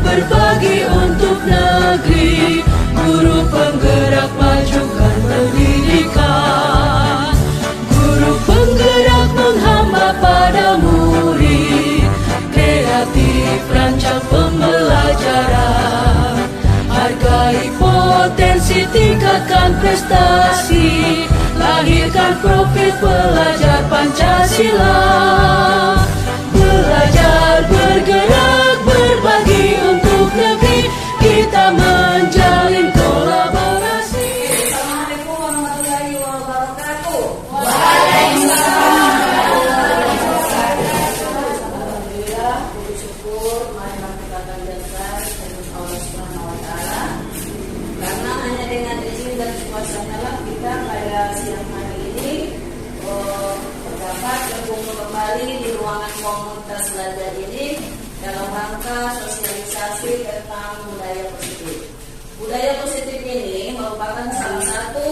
berbagi untuk negeri, guru penggerak majukan pendidikan, guru penggerak menghamba pada murid, kreatif rancang pembelajaran, hargai potensi, tingkatkan prestasi, lahirkan profil pelajar Pancasila. Belajar, bergerak, berbagi untuk negeri, kita menjalin kolaborasi. Assalamualaikum warahmatullahi wabarakatuh. Alhamdulillah, puji syukur, marilah kita panjatkan kepada Allah Subhanahu wa Ta'ala. Karena hanya dengan izin dan kuasanya lah kita pada siang hari ini dapat berkumpul kembali di ruangan komunitas belajar ini dalam rangka sosialisasi tentang budaya positif. Budaya positif ini merupakan salah satu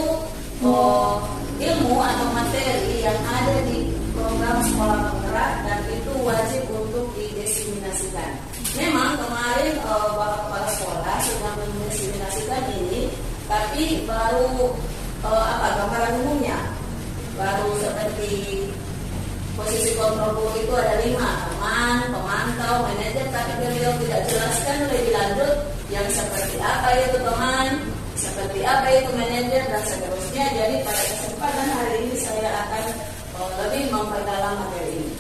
ilmu atau materi yang ada di program sekolah penggerak dan itu wajib untuk didiseminasikan. Memang kemarin Bapak Kepala Sekolah sudah mendiseminasikan ini, tapi baru gambaran umumnya. Baru seperti posisi kontrol guru itu ada 5, teman, pemantau, manajer, tapi beliau tidak jelaskan lebih lanjut yang seperti apa itu teman, seperti apa itu manajer dan seterusnya. Jadi pada kesempatan hari ini saya akan lebih memperdalam materi ini.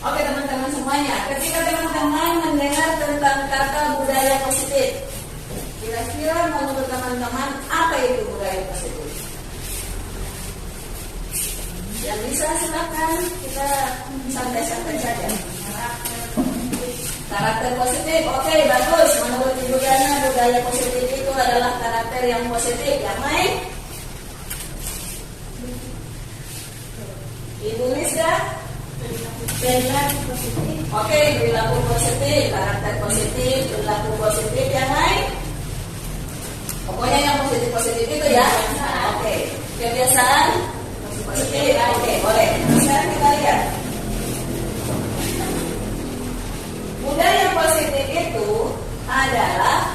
Oke teman-teman semuanya, ketika teman-teman mendengar tentang kata budaya positif, kira-kira menurut teman-teman apa itu budaya positif? Yang bisa silakan kita santai-santai saja. Karakter positif, oke bagus. Menurut Ibu Yana, budaya positif itu adalah karakter yang positif. Yang lain? Ibu Nisa? Perilaku positif. Oke, perilaku positif, karakter positif, perilaku positif. Yang lain? Pokoknya yang positif-positif itu ya. Oke, kebiasaan positif. Oke, boleh. Sekarang kita lihat. Budaya positif itu adalah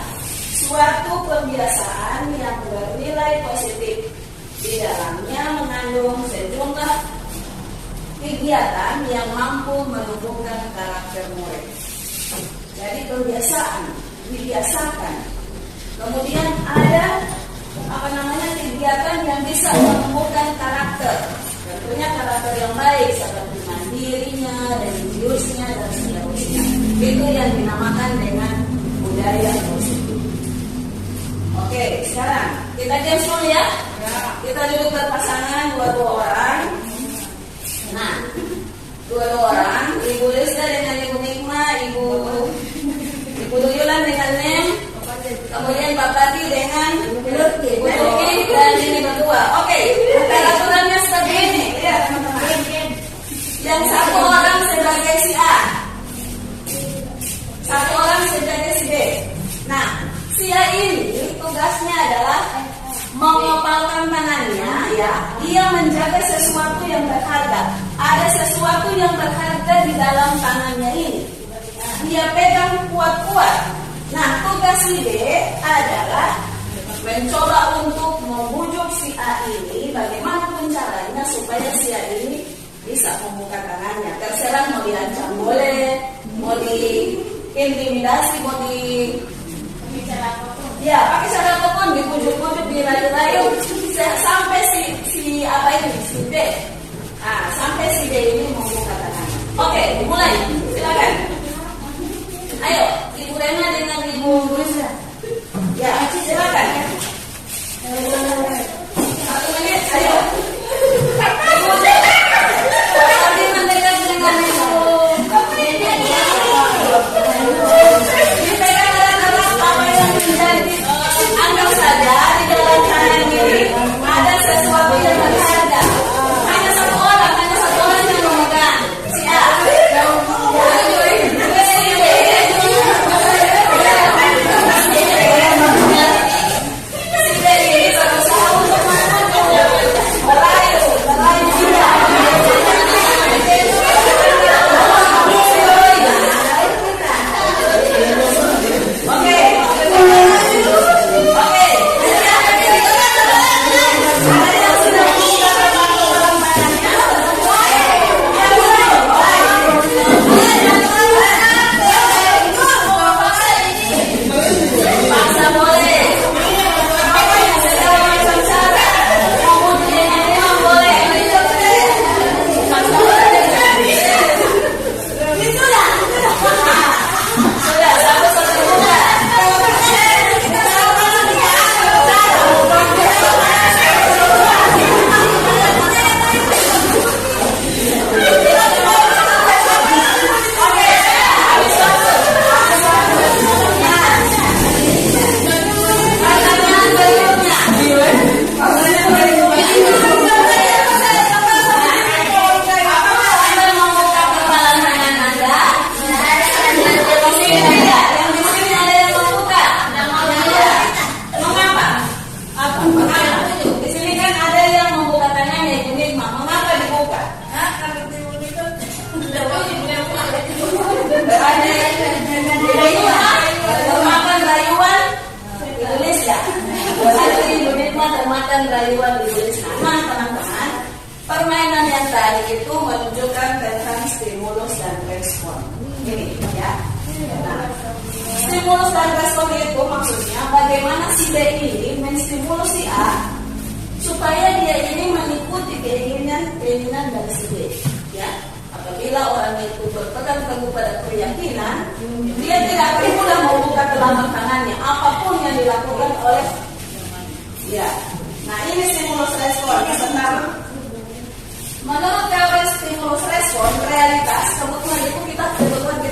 suatu kebiasaan yang bernilai positif. Di dalamnya mengandung sejumlah kegiatan yang mampu menumbuhkan karakter murid. Jadi kebiasaan, dibiasakan. Kemudian ada kegiatan yang bisa menumbuhkan karakter. Tentunya karakter yang baik seperti mandirinya, religiusnya dan seterusnya. Itu yang dinamakan dengan budaya positif. Oke, sekarang kita jam dulu ya. Kita duduk berpasangan dua orang. Nah, dua orang, Ibu Lista dengan Ibu Nikma, Ibu Duyulan dengan Nem, kemudian Pak Pati dengan Ibu Luki dan ini berdua. Oke, aturannya seperti ini, ya teman-teman. Yang satu orang sebagai si A, satu orang sebagai si B. Nah, si A ini tugasnya adalah mengepalkan tangannya, ya. Dia menjaga sesuatu yang berharga. Ada sesuatu yang berharga di dalam tangannya ini. Dia pegang kuat-kuat. Nah, tugas si B adalah mencoba untuk membujuk si A ini bagaimanapun caranya supaya si A ini bisa membuka tangannya. Terserah mau diancam boleh, mau diintimidasi, mau pakai cara apapun, dibujuk-bujuk, dirayu-rayu sampai si apa ini, si B. Nah, sampai si B ini membuka tangannya. Oke, mulai. Silakan. Ayo, Ibu Rena dengan Ibu Rusa. Ya, silakan. 1 menit, ayo. Ibu Tadi mendekat dengan Ibu. Dipegang alat-alat apa yang menjadi. Anggap saja di dalam tangan ini ada sesuatu yang berharga. Hanya satu orang yang memegang. Si A. Si B ini berusaha dan rayuan ditulis nama teman-teman. Permainan yang tadi itu menunjukkan tentang stimulus dan respon. Ini ya. Nah, stimulus dan respon itu maksudnya bagaimana si B ini menstimulus si A supaya dia ini mengikuti keinginan dari si B. Ya, apabila orang itu berpegang teguh pada keyakinan, dia tidak akan mudah membuka telapak tangannya apapun yang dilakukan oleh dia. Nah, ini stimulus respon. Pertama, menurut teori stimulus respon, realitas kebutuhan kita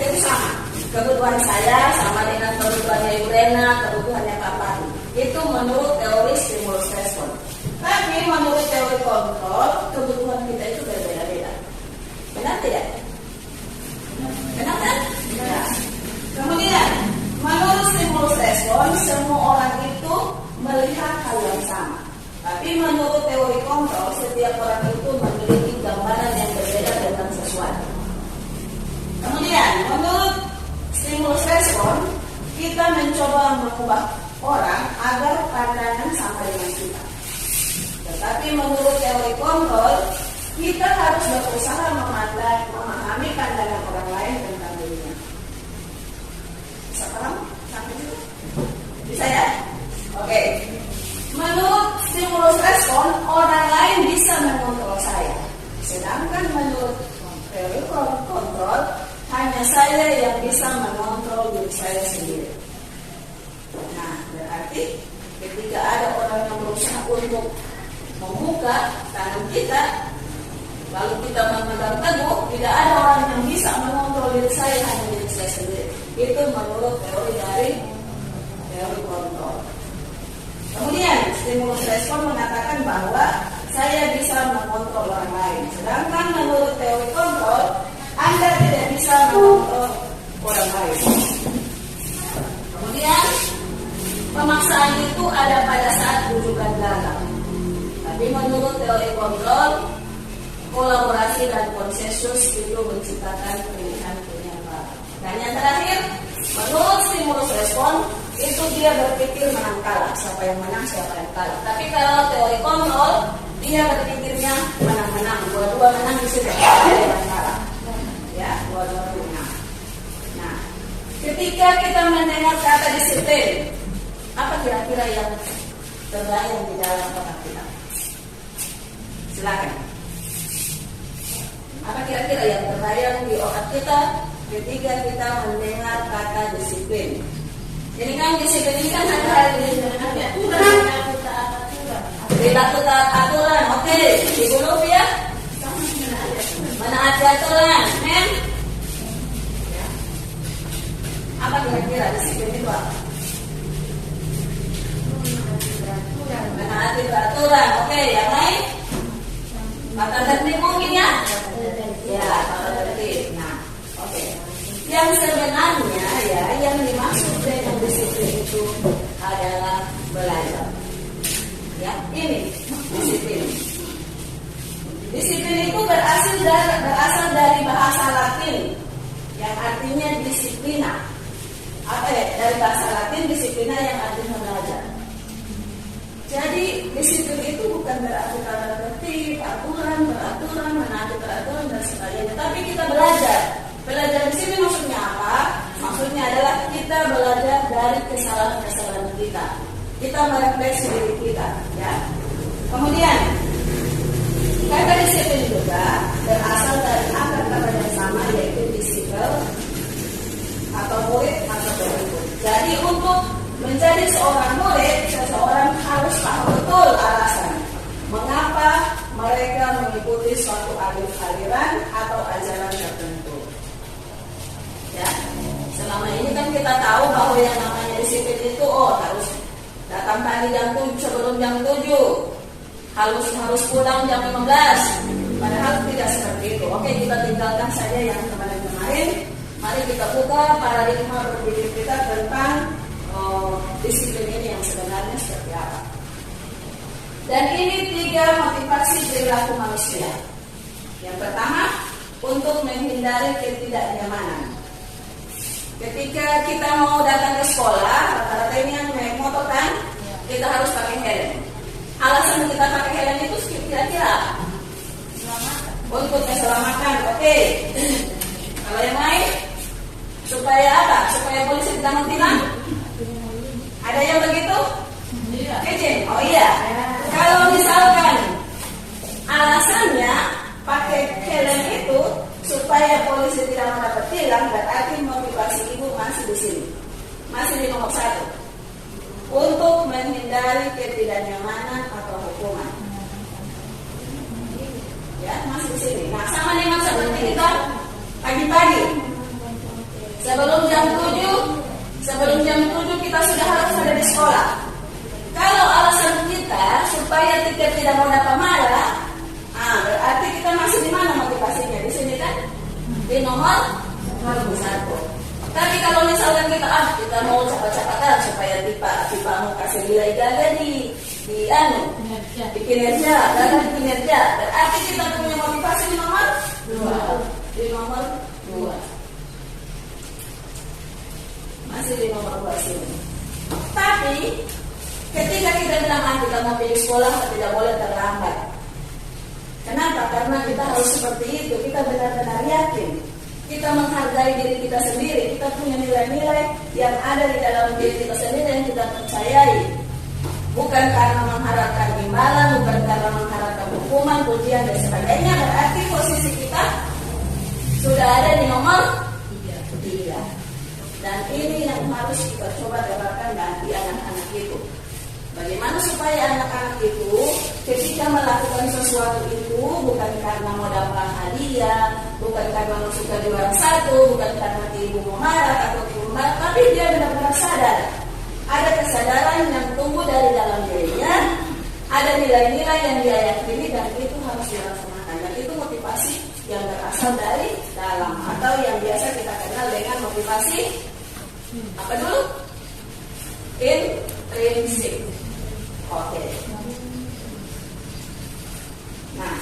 itu sama. Kebutuhan saya sama dengan kebutuhannya Ibu Rena, kebutuhannya Pak Fahri. Itu menurut teori stimulus respon. Tapi menurut teori kontrol, kebutuhan kita itu berbeda-beda. Benar tidak? Benar kan? Ya. Kemudian, menurut stimulus respon, semua orang itu melihat hal yang sama. Tapi menurut teori kontrol, setiap orang itu memiliki gambaran yang berbeda tentang sesuatu. Kemudian, menurut stimulus respon, kita mencoba mengubah orang agar pandangan sama dengan kita. Tetapi menurut teori kontrol, kita harus berusaha memahami pandangan orang lain tentang dirinya. Bisa paham? Sampai situ? Bisa ya? Oke. Menurut stimulus respon, orang lain bisa mengontrol saya. Sedangkan menurut teori kontrol, hanya saya yang bisa mengontrol diri saya sendiri. Nah, berarti ketika ada orang yang berusaha untuk membuka tangan kita, lalu kita memegang teguh, tidak ada orang yang bisa mengontrol diri saya, hanya diri saya sendiri. Itu menurut teori dari teori kontrol. Kemudian stimulus respon mengatakan bahwa saya bisa mengontrol orang lain. Sedangkan menurut teori kontrol, Anda tidak bisa mengontrol orang lain. Kemudian pemaksaan itu ada pada saat rujukan gagal. Tapi menurut teori kontrol, kolaborasi dan konsensus itu menciptakan pilihan-pilihan baru. Dan yang terakhir, menurut stimulus respon, itu dia berpikir menang kalah, siapa yang menang, siapa yang kalah. Tapi kalau teori kontrol, dia berpikirnya menang-menang, dua-dua menang di situ, ada yang kalah. Ya, dua-dua menang. Nah, ketika kita mendengar kata disiplin, apa kira-kira yang terbayang di dalam otak kita? Silakan. Apa kira-kira yang terbayang di otak kita ketika kita mendengar kata disiplin? Jadi kan disiplin ini kan ada perilaku taat aturan. Oke, Ibu Novia menaati aturan, men? Apa kira-kira disiplin itu apa? Menaati peraturan. Oke, yang lain? Tata tertib mungkin ya? Ya, tata tertib. Nah, oke. Yang sebenarnya ya, yang dimaksud dengan disiplin itu adalah belajar. Ya, ini disiplin. Disiplin itu berasal dari bahasa Latin yang artinya disiplina. Apa ya? Dari bahasa Latin disiplina yang artinya belajar. Jadi disiplin itu bukan berarti tata tertib, peraturan, menaati peraturan dan sebagainya. Tapi kita belajar. Belajar di sini maksudnya apa? Maksudnya adalah kita belajar dari kesalahan-kesalahan kita. Kita merefleksi diri kita, ya. Kemudian kata disiplin juga berasal dari kata yang sama, yaitu disiplin atau murid atau pengikut. Jadi untuk menjadi seorang murid, seseorang harus paham betul alasan mengapa mereka mengikuti suatu aliran atau ajaran tertentu. Ya, selama ini kan kita tahu bahwa yang namanya disiplin itu harus datang pagi jam 7 sebelum jam 7, harus pulang jam 15. Padahal tidak seperti itu. Oke, kita tinggalkan saja yang kemarin-kemarin. Mari kita buka paradigma berpikir kita tentang disiplin ini yang sebenarnya seperti apa. Dan ini 3 motivasi perilaku manusia. Yang pertama, untuk menghindari ketidaknyamanan. Ketika kita mau datang ke sekolah, rata-rata ini yang naik motor kan, kita harus pakai helm. Alasan kita pakai helm itu kira-kira untuk keselamatan. Oke. Kalau yang lain, supaya apa? Supaya polisi tidak mentilang. Ada yang begitu? Kecil. Oh iya. Kalau misalkan alasannya pakai helm itu supaya polisi tidak mendapat tilang, berarti motivasi ibu masih di sini, masih di nomor 1, untuk menghindari ketidaknyamanan atau hukuman. Ya, masih di sini. Nah, sama dengan seperti kita pagi-pagi sebelum jam 7 kita sudah harus ada di sekolah. Kalau alasan kita supaya tiket tidak mau dapat marah, berarti kita masih di mana motivasinya? Di sini kan? Di nomor 1. Tapi kalau misalkan kita mau cepat-cepatan supaya tipa mau kasih nilai gagal di kinerja, gagal di kinerja, berarti kita punya motivasi di nomor 2. Di nomor 2. Masih di nomor 2 sini. Tapi ketika kita bilang kita mau pilih sekolah, tidak boleh terlambat. Kenapa? Karena kita harus seperti itu. Kita benar-benar yakin, kita menghargai diri kita sendiri. Kita punya nilai-nilai yang ada di dalam diri kita sendiri yang kita percayai. Bukan karena mengharapkan imbalan, bukan karena mengharapkan hukuman, pujian dan sebagainya. Berarti posisi kita sudah ada di nomor 3. Dan ini yang harus kita coba terapkan bagi anak-anak itu. Bagaimana supaya anak-anak itu ketika melakukan sesuatu itu bukan karena mau dapat hadiah, bukan karena mau suka juara 1, bukan karena ibu mau marah atau ibu marah, tapi dia benar-benar sadar. Ada kesadaran yang tumbuh dari dalam dirinya, ada nilai-nilai yang dia yakini dan itu harus dilaksanakan. Dan itu motivasi yang berasal dari dalam atau yang biasa kita kenal dengan motivasi apa dulu? Intrinsik. Oke. Nah,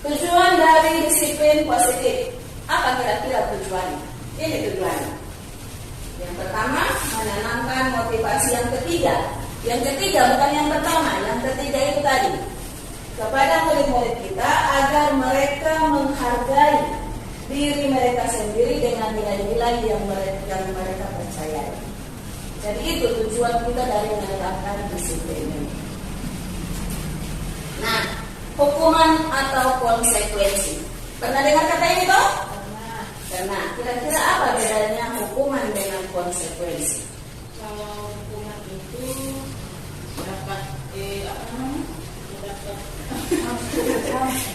tujuan dari disiplin positif. Apa kira-kira tujuannya? Ini tujuannya. Yang pertama, menanamkan motivasi yang ketiga. Yang ketiga bukan yang pertama. Yang ketiga itu tadi, kepada murid-murid kita agar mereka menghargai diri mereka sendiri dengan nilai-nilai yang mereka percayai. Jadi itu tujuan kita dari menerapkan disiplin ini. Nah, hukuman atau konsekuensi. Pernah dengar kata ini toh? Pernah. Kira-kira apa bedanya hukuman dengan konsekuensi? Kalau hukuman itu dapat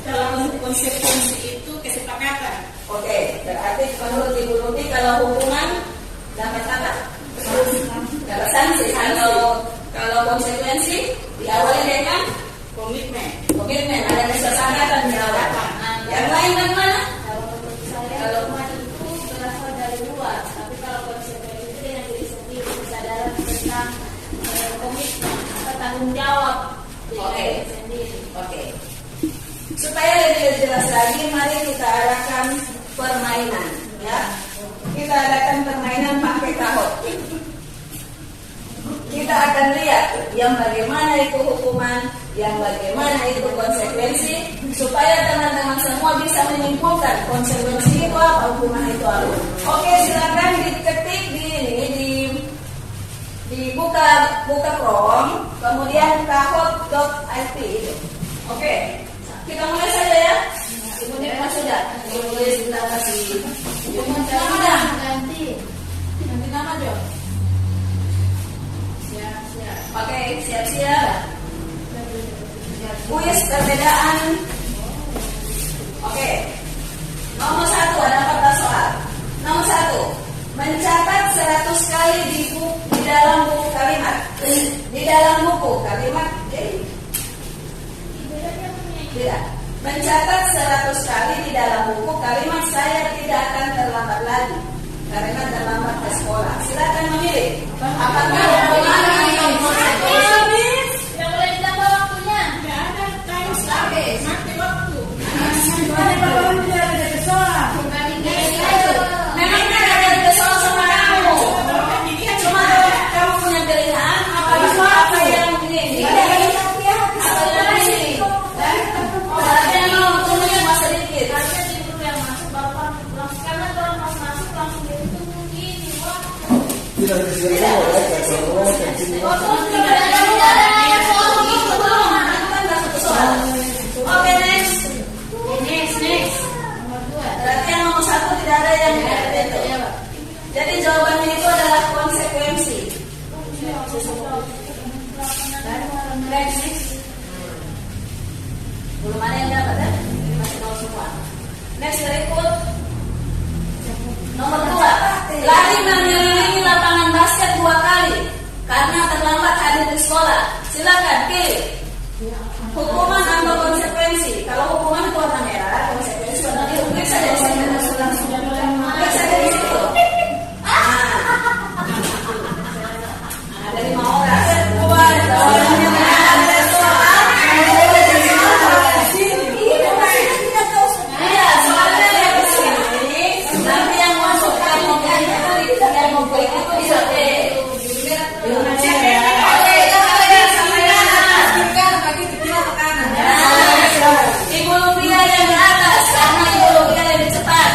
kalau konsekuensi itu kesepakatan. Oke, berarti menurut Ibu Ruti kalau hukuman dapat apa? Dapat sanksi. Kalau konsekuensi diawali dengan komitmen, ada kesepakatan di awal. Yang lain bagaimana? Kalau menurut saya hukuman itu berasal dari luar, tapi kalau konsekuensi itu dengan diri sendiri, kesadaran tentang komitmen atau tanggung jawab diri sendiri. Oke. Supaya lebih jelas lagi, mari kita adakan permainan, ya. Kita adakan permainan pakai tahun. Kita akan lihat yang bagaimana itu hukuman, yang bagaimana itu konsekuensi, supaya teman-teman semua bisa menyimpulkan konsekuensi itu apa, hukuman itu apa. Oke, silakan diketik dibuka Chrome, kemudian kahot.it itu. Oke, kita mulai saja ya. Ibu Nirma sudah. Ibu boleh sebentar kasih. Nama Nanti nama Jo. siap. Oke, siap-siap. Kuis perbedaan. Oke. Nomor 1 ada 14 soal. Nomor 1, mencatat 100 kali di dalam buku kalimat. Di dalam buku kalimat. Tidak. Mencatat 100 kali di dalam buku kalimat saya tidak akan terlambat lagi karena terlambat ke sekolah. Silakan memilih. Apakah hukuman yang habis? Tidak boleh ditambah waktunya. Tidak ada time habis. Mati waktu. Memang ada yang kesal sama kamu. Cuma kamu punya pilihan apa Next. Belum ada yang dapat ya? Ini masih nol semua. Next berikut. Nomor 2. Lari mengelilingi lapangan basket 2 kali karena terlambat hadir di sekolah. Silakan pilih. Hukuman atau konsekuensi. Kalau hukuman itu warna merah, konsekuensi warna biru. Periksa dari sini. Periksa dari situ. Ada 5 orang. Ibu Luvia yang di atas karena Ibu Luvia lebih cepat.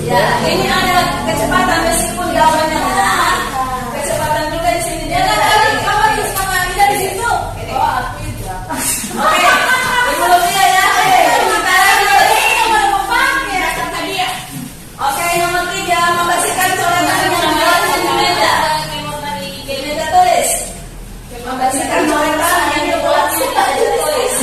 Ya, ini adalah kecepatan meskipun jawabannya benar. Kecepatan juga di sini. Jangan kamu di semangat dari situ. Oh, aku itu. Oke, Ibu Luvia ya. Oke, nomor 3 membersihkan coretan yang dibuat di meja. Di meja tulis. Membersihkan coretan yang dibuat di meja tulis.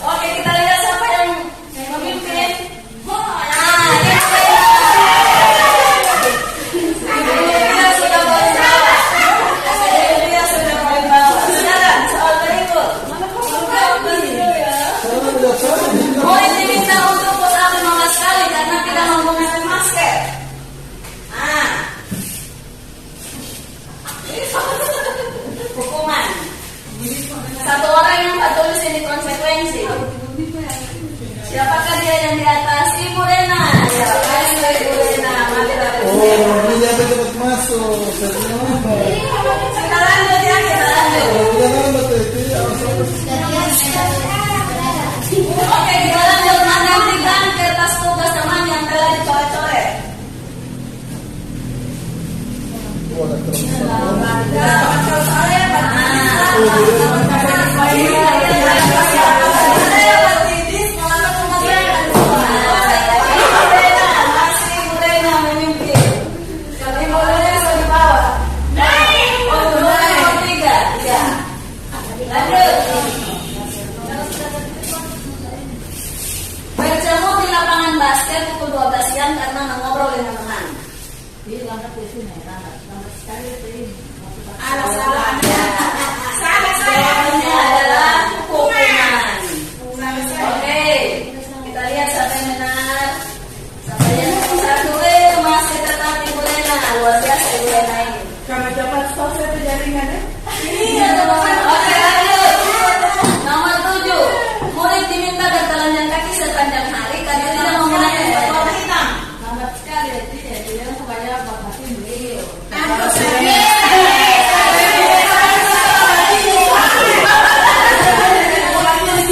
Oke, kita lihat siapa yang memimpin. Dia sudah paling bawah. Dia sudah paling bawah. Silakan, soal berikut. Murid diminta untuk push up 15 kali karena tidak menggunakan masker. Hukuman. 1 orang yang tak tulis ini konsekuensi. Siapakah dia yang di atas? Ibu Rena. Ya, Ibu Rena. Mari ini jangan cepat masuk. kita lanjut ya, kita lanjut. Oke, kita lanjut. Menggantikan kertas tugas teman yang telah dicoret-coret. Bertemu di lapangan basket pukul 12 siang karena mengobrol dengan teman. Jawabannya adalah hukuman. Oke, kita lihat siapa yang benar. Siapa yang nomor 1? Masih tetap Ibu Lena. Luar biasa Ibu Lena ini. Karena dapat sponsor jaringan ya. Iya, teman-teman. Oke, lanjut. Nomor 7. Murid diminta bertelanjang kaki sepanjang hari karena tidak menggunakan sepatu warna hitam. Lambat sekali ya, dia supaya bapak beliau.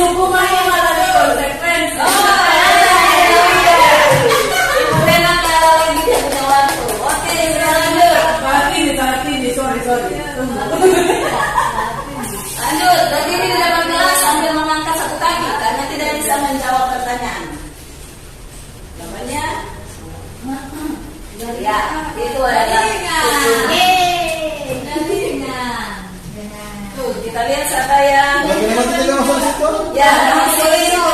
Hukumannya malah konsekuensi. Ibu Lena kalau lagi dia punya waktu. Oke, kita lanjut. Saat ini, sorry. Lanjut, berdiri di depan kelas sambil mengangkat 1 kaki karena tidak bisa menjawab pertanyaan. Namanya? Ya, itu adalah Tuh, kita lihat siapa yang ya masih itu.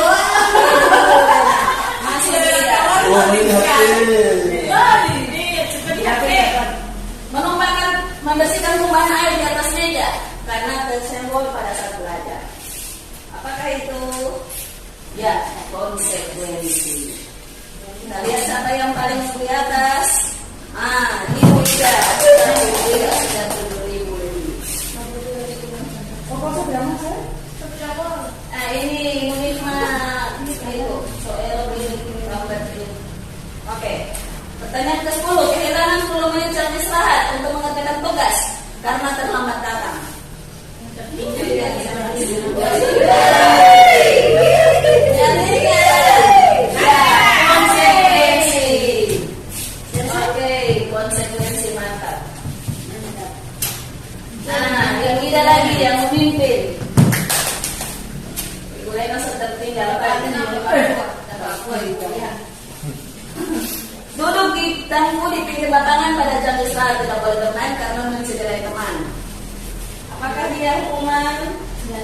Masih tidak. Membersihkan tumpahan air di atas meja karena tersenggol pada saat belajar. Apakah itu? Ya, konsekuensi. Kita lihat siapa yang paling di atas. Ibu Ida. Sudah 7.000 lebih. Ini Munifma itu soal Oke. Pertanyaan ke-10. Kehilangan 10 menit saat istirahat untuk mengerjakan tugas karena terlambat datang. Konsekuensi. Oke, konsekuensi mantap. Yang tidak lagi yang memimpin. Ibu Lena tertinggal. di pinggir lapangan pada jam istirahat, tidak boleh bermain karena mencederai teman. Apakah dia hukuman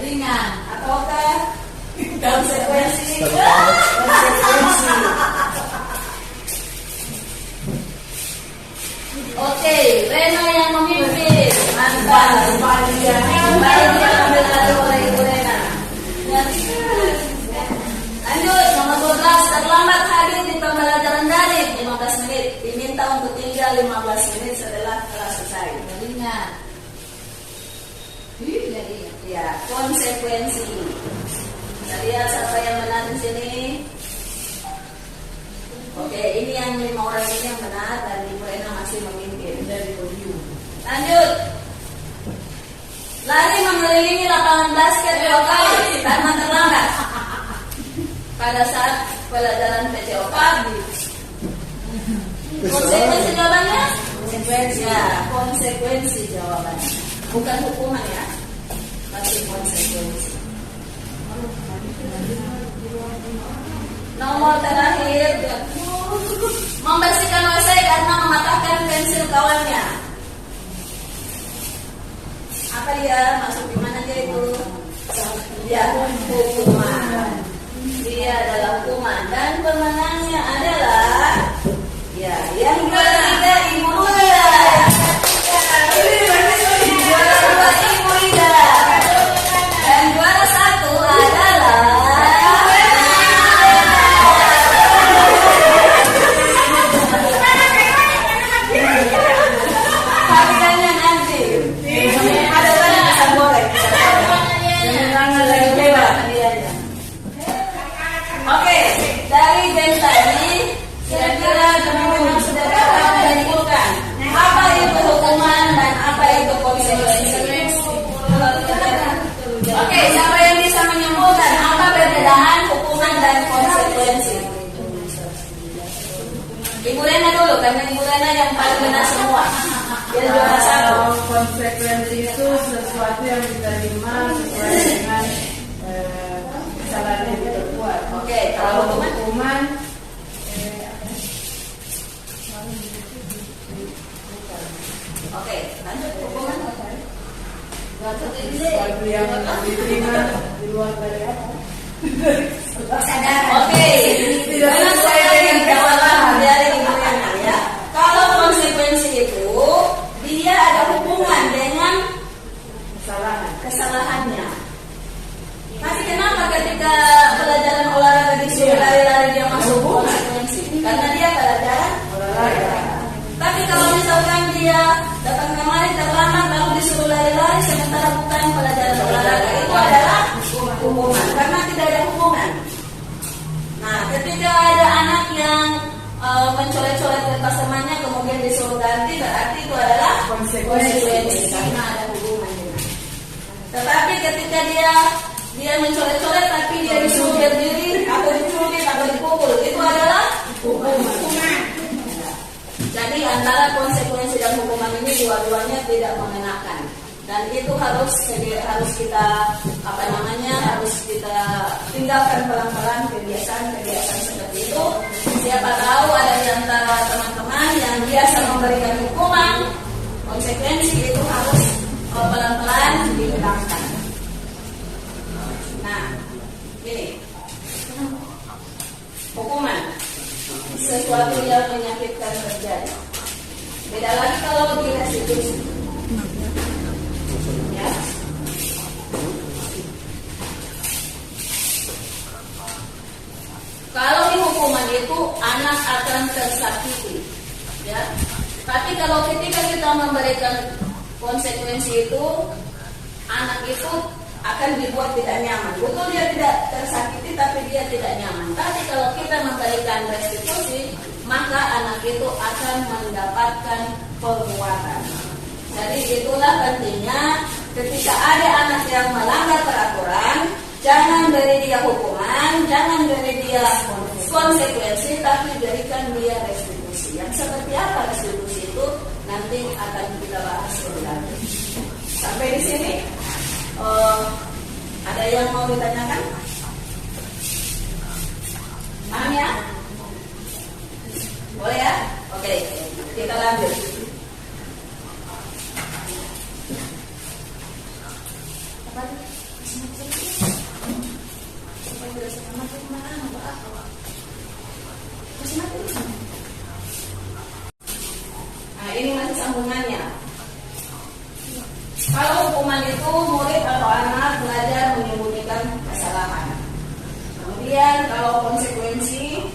ringan. ataukah konsekuensi? Konsekuensi. Oke, Rena yang memimpin. Mantap. Kembali dia ambil alih oleh Ibu Rena. Lanjut, nomor 12, terlambat hadir di pembelajaran daring 15 menit. Diminta untuk tinggal 15 menit setelah kelas selesai. Ringan. Ringan. Ya, konsekuensi. Kita lihat siapa yang benar di sini. Oke, ini yang 5 orang ini yang benar dan Ibu Rena masih memimpin dari podium. Lanjut. Lari mengelilingi lapangan basket 2 kali karena terlambat. Pada saat pelajaran PCOK. Konsekuensi jawabannya? Konsekuensi. Ya, konsekuensi jawabannya. Bukan hukuman ya. Masih konsekuensi. Nomor terakhir, membersihkan WC karena mematahkan pensil kawannya. Apa dia? Maksud gimana dia itu? Ya, hukuman. Dia adalah hukuman dan pemenangnya adalah ya yang ketiga Ibu Ida. Juara 2 Ibu Ida. Dan juara 1 adalah harganya nanti. Ada lagi bisa goreng. Jangan lagi bebas hadiahnya. Oke, dari game tadi kira-kira teman-teman sudah dapat menyimpulkan apa itu hukuman dan apa itu konsekuensi. Oke, siapa yang bisa menyimpulkan apa perbedaan hukuman dan konsekuensi? Ibu Rena dulu, karena Ibu Rena yang paling benar semua. Dia juara 1. Konsekuensi itu sesuatu yang diterima sesuai dengan kesalahan yang diperbuat. Oke, kalau hukuman oke, lanjut hukuman. sesuatu yang diterima di luar dari apa? Oke, dengan saya yang jawab dari Ibu Rena ya. Kalau konsekuensi itu dia ada hubungan dengan kesalahannya. Tapi kenapa ketika pelajaran olahraga disuruh lari-lari dia masuk konsekuensi? Karena dia pelajaran olahraga. Tapi kalau misalkan dia datang kemari terlambat lalu disuruh lari-lari sementara bukan pelajaran olahraga, itu adalah hukuman karena tidak ada hubungan. Nah, ketika ada anak yang mencoret-coret kertas temannya kemudian disuruh ganti, berarti itu adalah konsekuensi karena ada hubungan dengan. Tetapi ketika dia mencoret-coret tapi dia disuruh berdiri atau dicubit atau dipukul, itu adalah hukuman. Jadi antara konsekuensi dan hukuman ini dua-duanya tidak mengenakan. Dan itu harus kita harus kita tinggalkan pelan-pelan kebiasaan seperti itu. Siapa tahu ada di antara teman-teman yang biasa memberikan hukuman, konsekuensi itu harus pelan-pelan dihilangkan. Nah, ini hukuman sesuatu yang menyakitkan terjadi. Beda lagi kalau di restitusi. Ya. Kalau di hukuman itu anak akan tersakiti, ya. Tapi kalau ketika kita memberikan konsekuensi itu, anak itu akan dibuat tidak nyaman. Betul dia tidak tersakiti, tapi dia tidak nyaman. Tapi kalau kita memberikan restitusi, maka anak itu akan mendapatkan penguatan. Jadi itulah pentingnya ketika ada anak yang melanggar peraturan, jangan beri dia hukuman, jangan beri dia konsekuensi, tapi berikan dia restitusi. Yang seperti apa restitusi itu nanti akan kita bahas lebih lanjut. Sampai di sini, ada yang mau ditanyakan? Paham ya? Boleh ya? Oke. Kita lanjut. Nah, ini masih sambungannya. Kalau hukuman itu murid atau anak belajar menyembunyikan kesalahan. Kemudian kalau konsekuensi,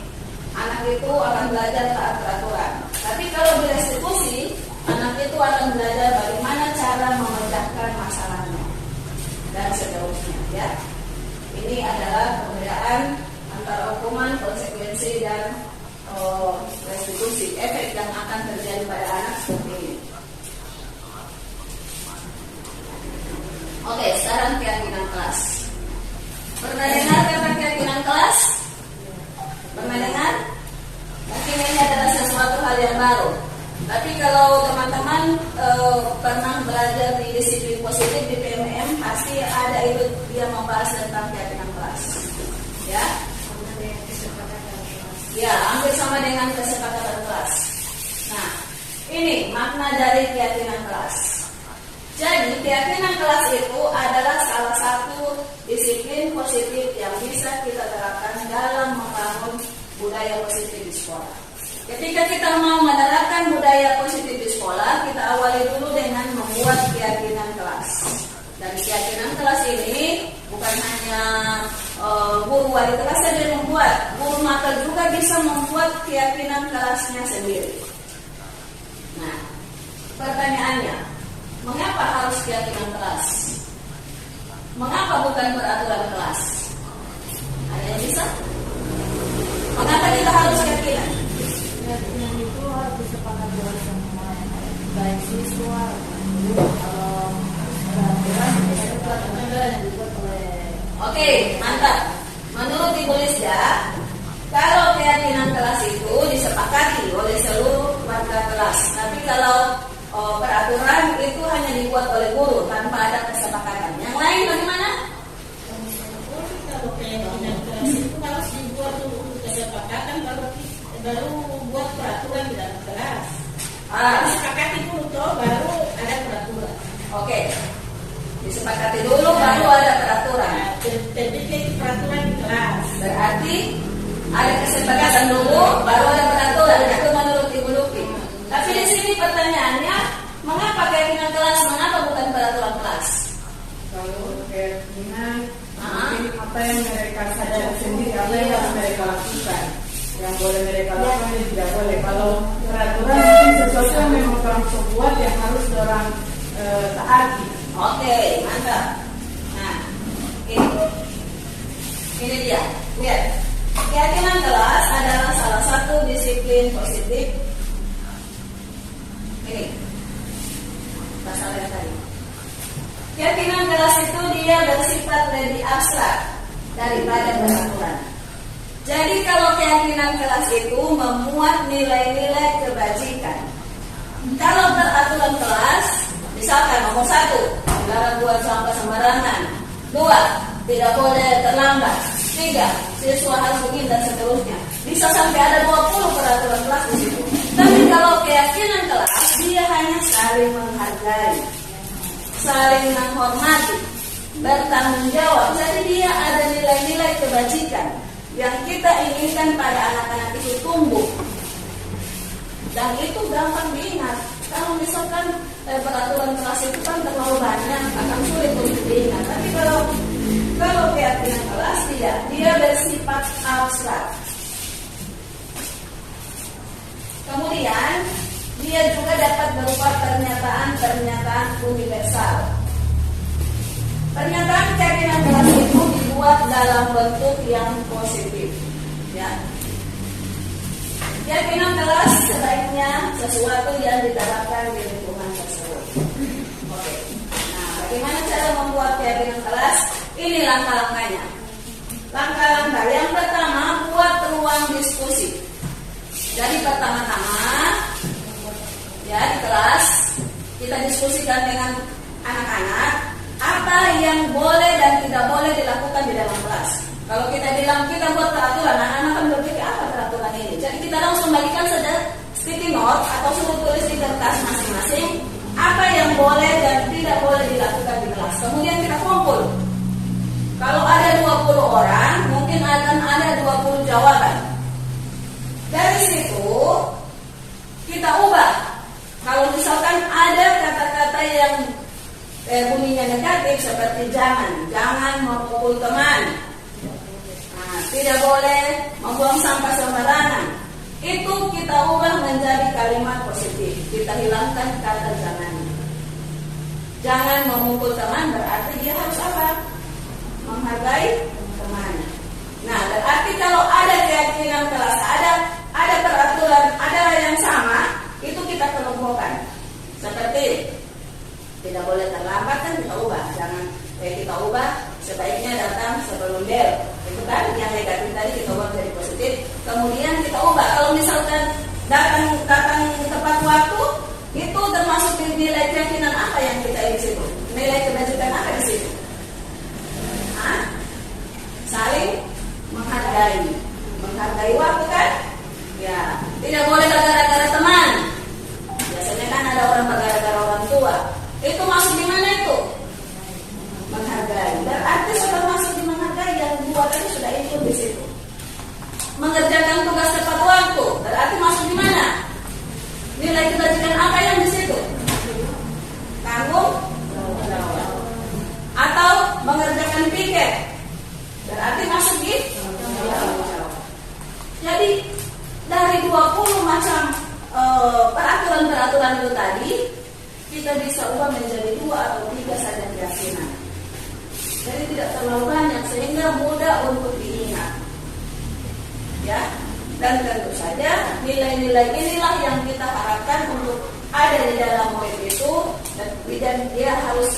anak itu akan belajar taat peraturan. Tapi kalau direstitusi, anak itu akan belajar bagaimana cara memecahkan masalahnya dan seterusnya. Ya, ini adalah perbedaan antara hukuman, konsekuensi dan restitusi. Efek yang akan terjadi pada anak seperti ini. Oke, sekarang keyakinan kelas. Pernah dengar kata keyakinan kelas? Pernah dengar? Mungkin ini adalah sesuatu hal yang baru. Tapi kalau teman-teman pernah belajar di disiplin positif di PMM, pasti ada itu dia membahas tentang keyakinan kelas. Ya, ya, hampir sama dengan kesepakatan kelas. Nah, ini makna dari keyakinan kelas. Jadi, keyakinan kelas itu adalah salah satu disiplin positif yang bisa kita terapkan dalam membangun budaya positif di sekolah. Ketika kita mau menerapkan budaya positif di sekolah, kita awali dulu dengan membuat keyakinan kelas. Dan keyakinan kelas ini bukan hanya guru wali kelas saja yang membuat, guru mata juga bisa membuat keyakinan kelasnya sendiri. Nah, pertanyaannya, mengapa harus keyakinan kelas? Mengapa bukan peraturan kelas? Ada yang bisa? Mengapa kita harus keyakinan? Keyakinan itu harus disepakati oleh semua, baik siswa, guru, kalau peraturan itu peraturan yang dibuat oleh. Oke, mantap. Menurut Ibu Lisda, kalau keyakinan kelas itu disepakati oleh seluruh warga kelas, tapi kalau peraturan itu hanya dibuat oleh guru tanpa ada kesepakatan. Yang lain bagaimana? Kalau keyakinan kelas itu harus dibuat dulu kesepakatan, baru buat peraturan di dalam kelas. Disepakati dulu toh, baru ada peraturan. Oke, disepakati dulu baru ada peraturan. Terbit peraturan di kelas. Berarti ada kesepakatan dulu baru ada peraturan. Itu menurut Ibu Lupi. Tapi di sini pertanyaannya, mengapa keyakinan kelas, mengapa bukan peraturan kelas? Kalau keyakinan, mungkin apa yang mereka sadar sendiri, apa yang harus mereka lakukan, yang boleh mereka lakukan dan tidak boleh. Kalau peraturan mungkin sesuatu yang memang orang buat yang harus orang taati. Oke, mantap. Nah, ini dia. Lihat, keyakinan kelas adalah salah satu disiplin positif. Ini pasal yang tadi. Keyakinan kelas itu dia bersifat lebih abstrak daripada peraturan. Jadi kalau keyakinan kelas itu memuat nilai-nilai kebajikan. Kalau peraturan kelas, misalkan nomor 1, dilarang buang sampah sembarangan. 2, tidak boleh terlambat. 3, siswa harus begini dan seterusnya. Bisa sampai ada 20 peraturan kelas di situ. Tapi kalau keyakinan kelas, dia hanya saling menghargai, saling menghormati, bertanggung jawab. Jadi dia ada nilai-nilai kebajikan yang kita inginkan pada anak-anak itu tumbuh. Dan itu gampang diingat. Kalau misalkan peraturan kelas itu kan terlalu banyak, akan sulit untuk diingat. Tapi kalau keyakinan kelas dia bersifat abstrak. Kemudian dia juga dapat berupa pernyataan-pernyataan universal. Pernyataan keyakinan kelas itu dibuat dalam bentuk yang positif. Ya. Keyakinan kelas sebaiknya sesuatu yang diterapkan di lingkungan tersebut. Oke. Nah, bagaimana cara membuat keyakinan kelas? Ini langkah-langkahnya. Langkah-langkah yang pertama, buat ruang diskusi. Jadi pertama-tama, ya di kelas kita diskusikan dengan anak-anak apa yang boleh dan tidak boleh dilakukan di dalam kelas. Kalau kita bilang kita buat peraturan, anak-anak akan berpikir apa peraturan ini. Jadi kita langsung bagikan saja sticky note atau suruh tulis di kertas masing-masing apa yang boleh dan tidak boleh dilakukan di kelas. Kemudian kita kumpul. Kalau ada 20 orang, mungkin akan ada 20 jawaban. Dari situ kita ubah. Kalau misalkan ada kata-kata yang bunyinya negatif seperti jangan memukul teman, tidak boleh membuang sampah sembarangan, itu kita ubah menjadi kalimat positif. Kita hilangkan kata jangan memukul teman, berarti dia harus apa? Menghargai teman. Nah, berarti kalau ada keyakinan kelas, ada peraturan, ada yang sama, itu kita kelompokkan. Seperti tidak boleh terlambat, kan kita ubah. Kita ubah sebaiknya datang sebelum bel. Itu kan yang negatif tadi kita ubah jadi positif. Kemudian kita ubah. Kalau misalkan datang tepat waktu, itu termasuk nilai keyakinan apa yang kita di situ? Nilai kebajikan apa di situ? Saling menghargai waktu kan? Ya, tidak boleh gara-gara teman. Biasanya kan ada orang gara-gara orang tua. Itu masuk di mana itu? Menghargai. Berarti sudah masuk di menghargai, yang dua tadi sudah ikut di situ. Mengerjakan tugas tepat waktu, berarti masuk di mana? Nilai kebajikan apa yang di situ? Tanggung jawab. Atau mengerjakan piket, berarti masuk di tanggung jawab. Jadi dari 20 macam peraturan-peraturan itu tadi, kita bisa ubah menjadi 2 atau 3 saja keyakinan. Jadi tidak terlalu banyak sehingga mudah untuk diingat. Ya, dan tentu saja nilai-nilai inilah yang kita harapkan untuk ada di dalam murid itu, dan dia harus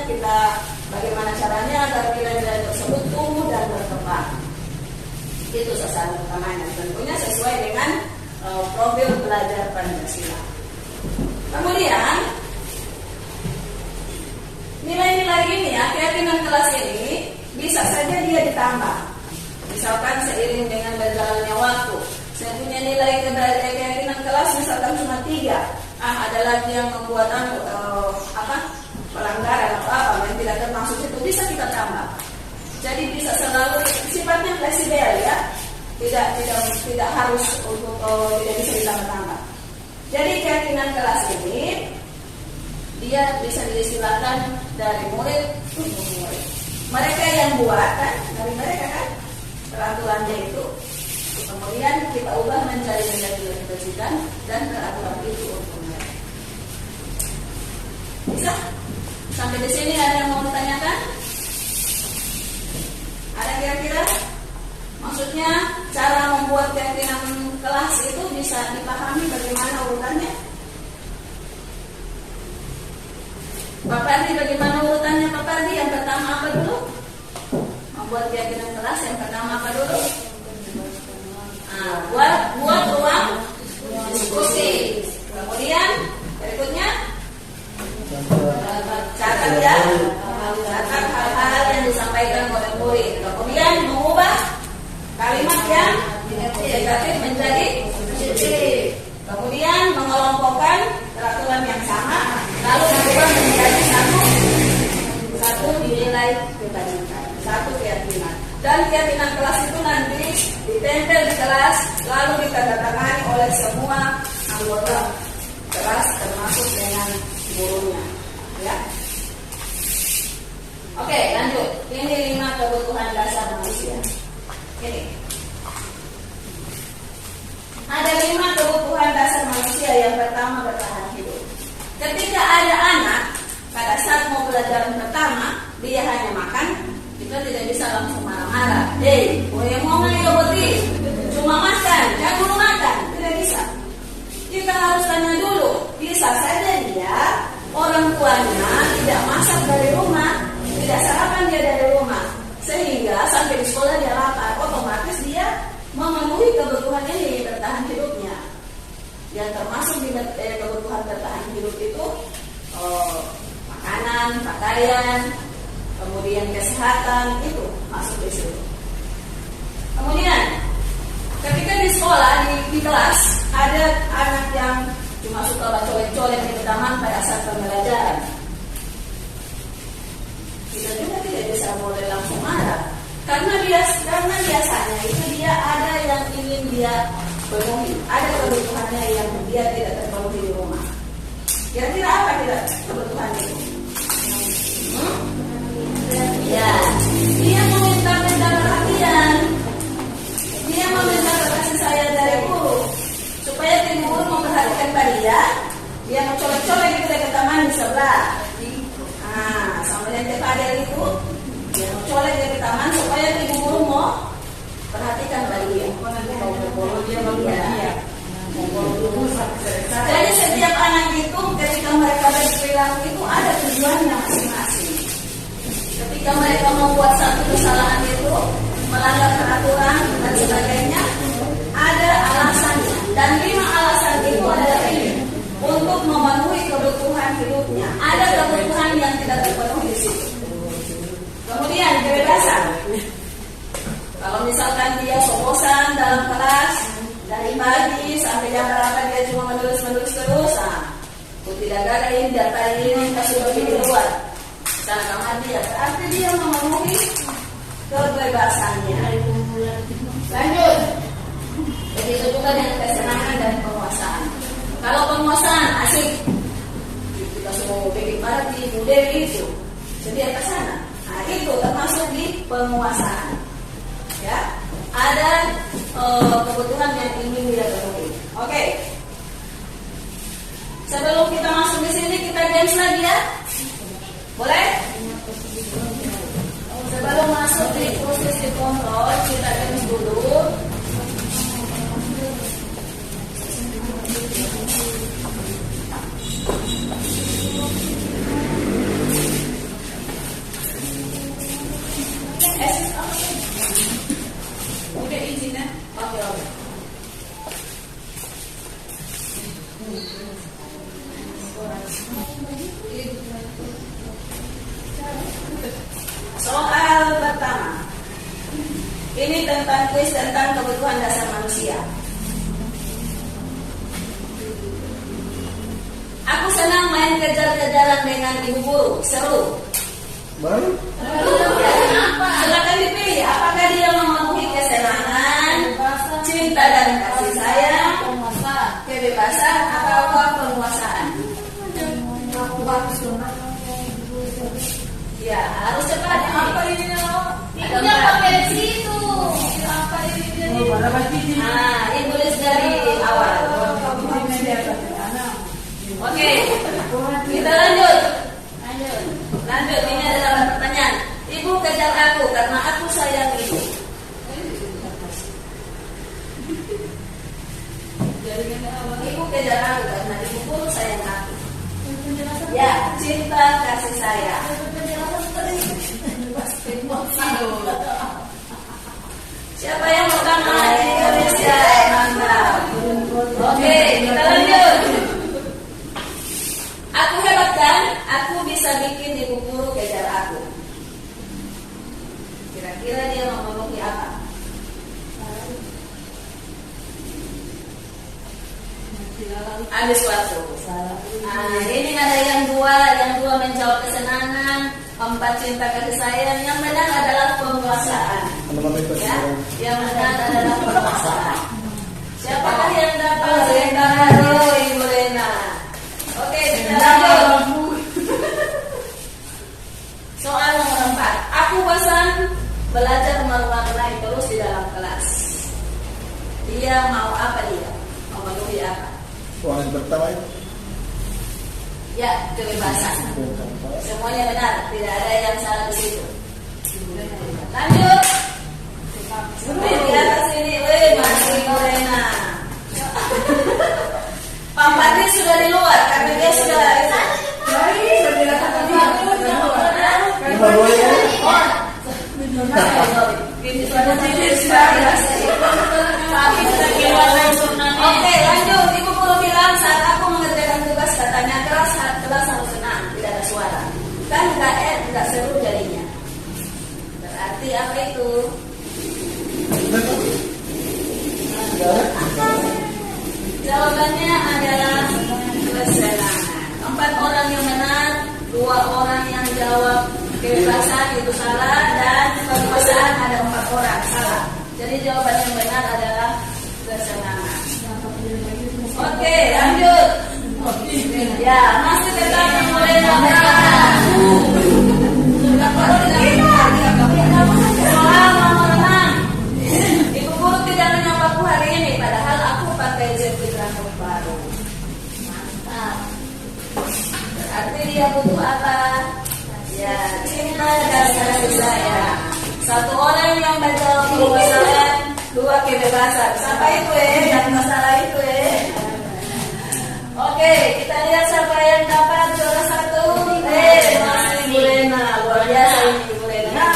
kita bagaimana caranya agar nilai-nilai tersebut tumbuh dan berkembang. Itu sasaran utamanya, tentunya sesuai dengan profil belajar Pancasila. Kemudian nilai-nilai ini ya, keyakinan kelas ini bisa saja dia ditambah. Misalkan seiring dengan berjalannya waktu, saya punya nilai keyakinan kelas misalkan cuma 3. Ada lagi yang membuat pelanggaran atau apa yang tidak termasuk itu, bisa kita tambah. Jadi bisa selalu sifatnya fleksibel ya, tidak harus untuk tidak bisa ditambah-tambah. Jadi keyakinan kelas ini dia bisa diistilahkan dari murid untuk murid. Mereka yang buat kan, dari mereka kan peraturannya itu. Kemudian kita ubah menjadi nilai-nilai kebajikan dan peraturan itu untuk mereka. Bisa? Sampai di sini ada yang mau ditanyakan? Ada kira-kira? Maksudnya cara membuat keyakinan kelas itu bisa dipahami bagaimana urutannya? Pak Pardi, bagaimana urutannya Pak Pardi? Yang pertama apa dulu? Membuat keyakinan kelas yang pertama apa dulu? Buat ruang diskusi. Kemudian berikutnya catat hal-hal yang disampaikan oleh murid. Kemudian mengubah kalimat yang negatif menjadi positif. Kemudian mengelompokkan peraturan yang sama, lalu mengubah menjadi satu nilai kebajikan, satu keyakinan. Dan keyakinan kelas itu nanti ditempel di kelas, lalu ditandatangani oleh semua anggota kelas termasuk dengan gurunya. Ya. Oke, lanjut. Ini 5 kebutuhan dasar manusia. Ini. Ada 5 kebutuhan dasar manusia. Yang pertama, bertahan hidup. Ketika ada anak, pada saat mau pelajaran pertama, dia hanya makan, kita tidak bisa langsung marah-marah. Mau ngayoboti, cuma makan, jangan dulu makan, tidak bisa. Kita harus tanya dulu, bisa saja dia orang tuanya tidak masak dari rumah, tidak sarapan dia dari rumah, sehingga sampai di sekolah dia lapar, otomatis dia memenuhi kebutuhan ini bertahan hidupnya. Yang termasuk di kebutuhan bertahan hidup itu makanan, pakaian, kemudian kesehatan, itu masuk di situ. Kemudian ketika di sekolah di kelas ada ada anak yang cuma suka colek-colek di taman pada saat pembelajaran. Kita juga tidak bisa boleh langsung marah. Karena biasanya itu dia ada yang ingin dia penuhi, ada kebutuhannya yang dia tidak terpenuhi di rumah. Kira-kira apa kebutuhan itu? Ya, dia meminta perhatian, dia meminta kasih sayang dari guru, supaya guru memperhatikan dia. Dia mau colek-colek gitu dekat taman di sebelah. Sama yang Padel itu, dia mau colek dari taman supaya guru mau perhatikan dia. Jadi setiap anak itu ketika mereka berperilaku itu ada tujuannya masing-masing. Ketika mereka membuat satu kesalahan itu, melanggar peraturan dan sebagainya, ada alasannya. Dan 5 alasan itu adalah ini untuk memenuhi kebutuhan hidupnya. Ada kebutuhan yang tidak terpenuhi di situ. Kemudian kebebasan. Kalau misalkan dia bosan dalam kelas dari pagi sampai jam berapa dia cuma menulis terus, aku tidak ada ini data ini kasih bagi di luar. Dan kamar dia, berarti dia memenuhi kebebasannya. Lanjut. Begitu juga dengan kesenangan dan penguasaan. Kalau penguasaan asik, kita semua bikin party, budaya itu, sedia ke sana. Nah itu termasuk di penguasaan. Ya, ada kebutuhan yang ingin dia penuhi. Oke. Sebelum kita masuk di sini kita games lagi ya. Boleh? Sebelum masuk di posisi kontrol, kita games dulu. Udah izin ya? Oke. Soal pertama. Ini tentang kuis tentang kebutuhan dasar manusia. Aku senang main kejar-kejaran dengan ibu guru, seru. Baru? Silakan dipilih. Apakah dia memenuhi kesenangan, cinta dan kasih sayang, kebebasan, atau penguasaan? Ya, harus cepat. Apa ini loh? Ibunya pakai di situ. Apa ini? Tulis dari awal. Oke, kita lanjut. Ini adalah pertanyaan. Ibu kejar aku karena aku sayang ibu. Ibu kejar aku karena ibuku sayang aku. Ya, cinta kasih sayang. Siapa yang pertama di Indonesia? Mantap. Oke, kita lanjut. Aku hebat kan? Aku bisa bikin ibu guru kejar aku. Kira-kira dia memenuhi apa? Ada suatu. Ini ada yang dua menjawab kesenangan, 4 cinta kasih sayang. Yang benar adalah penguasaan. Ya, yang benar adalah penguasaan. Siapakah yang dapat? Ibu Lena. Oke, kita lanjut. Soal nomor 4. Aku bosan belajar mewarnai terus di dalam kelas. Dia mau apa dia? Memenuhi apa? Soal yang pertama itu. Ya, kebebasan. Semuanya benar, tidak ada yang salah di situ. Lanjut. Di atas ini, masih Lorena. Pak Pati sudah di luar karena dia sudah itu. Oke, lanjut. Ibu guru bilang saat aku mengerjakan tugas katanya kelas harus senang, tidak ada suara. Kan nggak seru jadinya. Berarti apa itu? Jawab jawabannya adalah kesenangan. 4 orang yang benar, 2 orang yang jawab kebebasan itu salah, dan perkosaan ada 4 orang salah. Jadi jawaban yang benar adalah kesenangan. Oke, lanjut. Ya, masih tetap mulai berjalan. Soal nomor 6. Ibu guru tidak menyapa hari ini, padahal aku pakai jepit rambut baru. Mantap. Berarti dia butuh apa? Ya, cinta dan kasih sayang. 1 orang yang menjawab kebebasan, 2 kebebasan. Siapa itu dan masalah itu Oke, kita lihat siapa yang dapat juara 1. Masih Ibu Lena. Luar biasa ini Ibu Lena.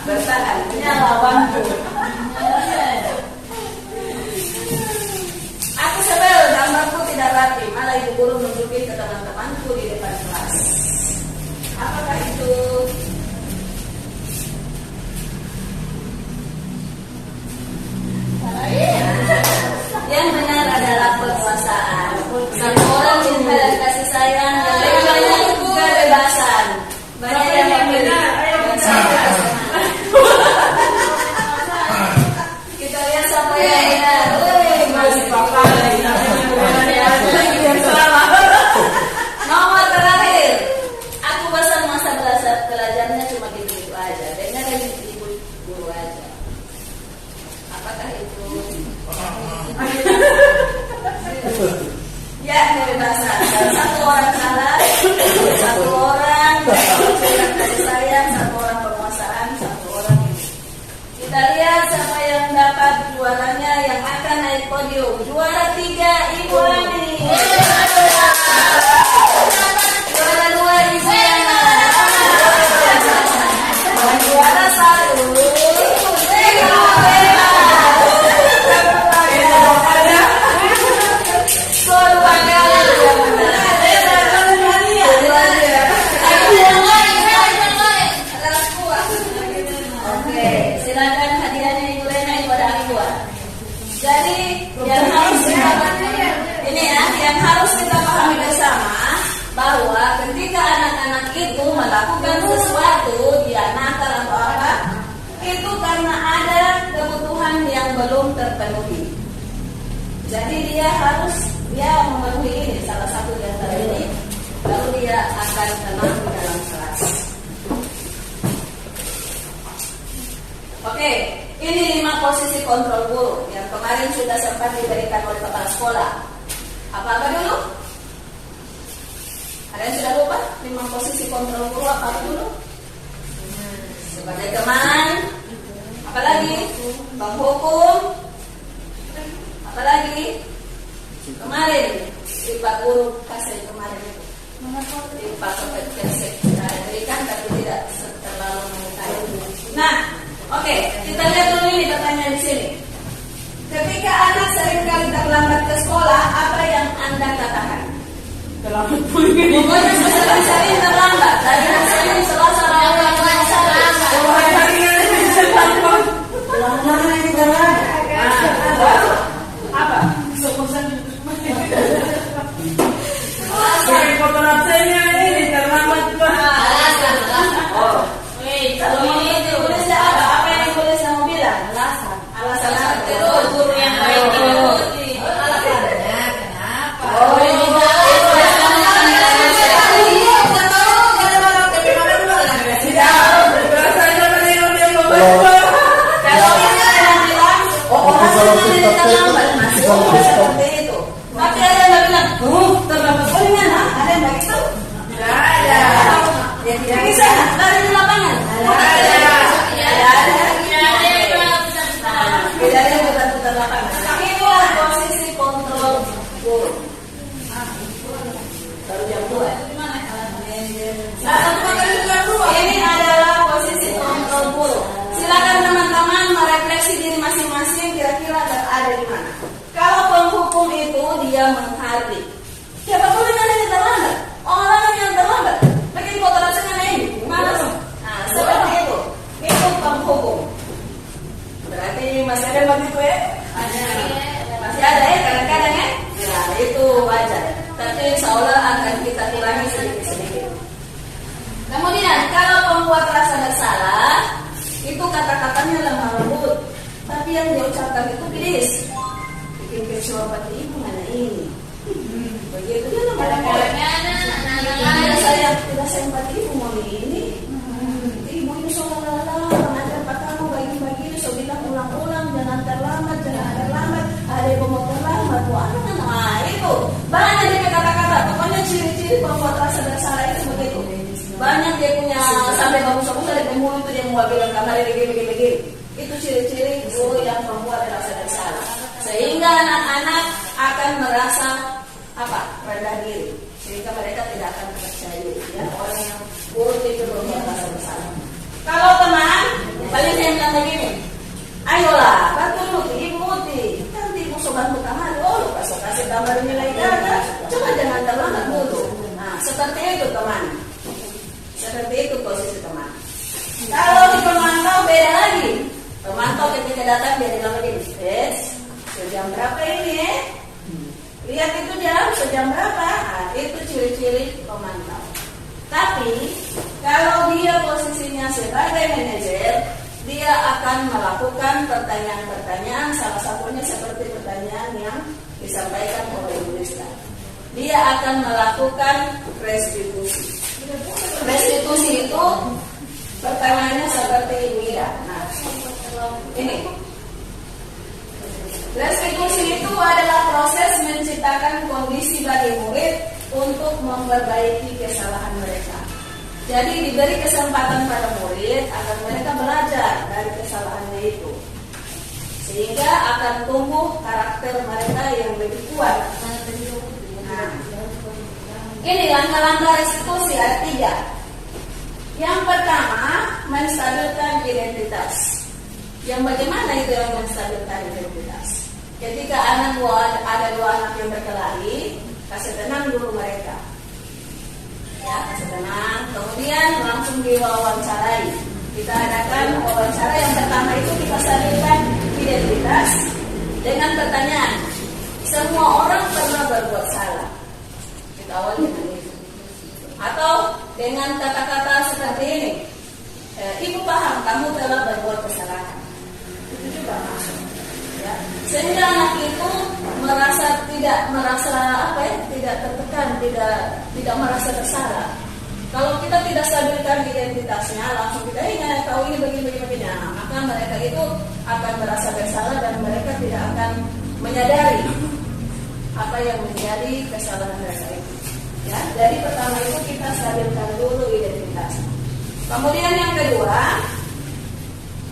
Bertahan, punya lawanku. Aku sebel, gambarku tidak rapi. Malah ibu guru nunjukin ke teman-temanku di depan kelas. Apakah itu? Yang benar adalah perkuasaan. 1 orang cinta dan kasih sayang, yang lainnya kebebasan. Banyak yang benar. Kita lihat siapa yang benar. Masih papa Nomor terakhir. Aku bosan masa belajarnya cuma gitu aja. Dengar dari ibu guru aja. Apakah itu? Ya, kebebasan. 1 orang salah, 1 orang kasih sayang, 1 orang penguasaan, 1 orang ini. Kita lihat siapa yang dapat juaranya yang akan naik podium. Juara 3 Ibu Ani. Juara 2 Ibu Yana. Dan juara 1 Ibu Lena. Oke, silakan hadiahnya Ibu Lena, Ibu ada Ibu. Jadi yang harus kita pahami bersama bahwa ketika anak-anak itu melakukan sesuatu dia nakal atau apa, itu karena ada kebutuhan yang belum terpenuhi. Jadi dia memenuhi ini, salah satu di antara ini, lalu dia akan tenang di dalam kelas. Oke, ini 5 posisi kontrol guru yang kemarin sudah sempat diberikan oleh kepala sekolah. Apa dulu? Ada yang sudah lupa? 5 posisi kontrol guru apa dulu? Sebagai teman, apalagi? Penghukum, apalagi? Kemarin, Pak Guru kasih kemarin itu. Pak Sobat kasih kita berikan tapi tidak terlalu mengetahui. Nah, oke, kita lihat dulu ini pertanyaan di sini. Ketika anak seringkali terlambat ke sekolah, apa yang Anda katakan? terlambat pulang. Pokoknya sering terlambat. Dari Senin, Selasa, Rabu, Kamis, Sabtu. Pulang ini terlambat. Apa? Pakai foto absennya ini terlambat juga. Alasan. Oh. Kalau mau itu tulisnya apa? Apa yang tulis mau bilang? Alasan. Alasan terus guru yang baik terus. Alasannya kenapa? Oh, ini seperti itu. Tapi ada yang bilang, terlambat. Oh, ini ada yang begitu? Tidak ada. Ya tidak bisa. Dari di lapangan. Tidak ada yang putar-putar lapangan. Inilah posisi kontrol guru. Baru jam 2. Ini adalah posisi kontrol guru. Silakan teman-teman merefleksi diri masing-masing kira-kira ada di mana. Kalau penghukum itu dia menghardik. Siapa pun yang terlambat. Orang yang terlambat. Bikin foto rasakan ini. Gimana sih? Nah, seperti itu. Itu penghukum. Berarti masih ada begitu ya? Ada. Masih ada ya kadang-kadang ya? Nah, itu begitu. Banyak dia kata-kata. Pokoknya ciri-ciri perempuan rasa bersalah itu begitu. Banyak dia punya sampai bagus-bagus dari mulut itu dia mau bilang kamar begini. Itu ciri-ciri yang perempuan rasa bersalah. Sehingga anak-anak akan merasa rendah diri. Sehingga mereka tidak akan percaya ya orang yang buruk itu perempuan rasa bersalah. Kalau teman, paling saya bilang begini, ayolah, bantu Muti, Ibu Muti. Nanti ibu bantu kamar, lupa kasih gambar nilai ganda. Cuma jangan terlambat dulu. Nah, seperti itu teman. Seperti itu posisi teman. Kalau di pemantau beda lagi. Pemantau ketika datang dia bilang begini, sejam berapa ini ya? Lihat itu sejam berapa? Nah, itu ciri-ciri pemantau. Tapi kalau dia posisinya sebagai manajer, dia akan melakukan pertanyaan-pertanyaan, salah satunya seperti pertanyaan yang disampaikan oleh Ibu Lista. Dia akan melakukan restitusi. Restitusi itu pertanyaannya seperti ini ya. Nah, ini. Restitusi itu adalah proses menciptakan kondisi bagi murid untuk memperbaiki kesalahan mereka. Jadi diberi kesempatan pada murid agar mereka belajar dari kesalahannya itu, sehingga akan tumbuh karakter mereka yang lebih kuat. Nah, ini langkah-langkah restitusi ada 3. Yang pertama, menstabilkan identitas. Yang bagaimana itu yang menstabilkan identitas? Ketika ada 2 anak yang berkelahi, kasih tenang dulu mereka. Ya, kasih tenang. Kemudian langsung diwawancarai. Kita adakan wawancara yang pertama itu kita stabilkan identitas dengan pertanyaan. Semua orang pernah berbuat salah. Kita awali dengan itu. Atau dengan kata-kata seperti ini. Ibu paham kamu telah berbuat kesalahan. Itu juga masuk. Ya. Sehingga anak itu tidak tertekan, tidak merasa bersalah. Kalau kita tidak stabilkan identitasnya, langsung kita ingat tahu ini begini. Maka mereka itu akan merasa bersalah dan mereka tidak akan menyadari apa yang menjadi kesalahan mereka itu. Ya, jadi pertama itu kita stabilkan dulu identitas. Kemudian yang kedua,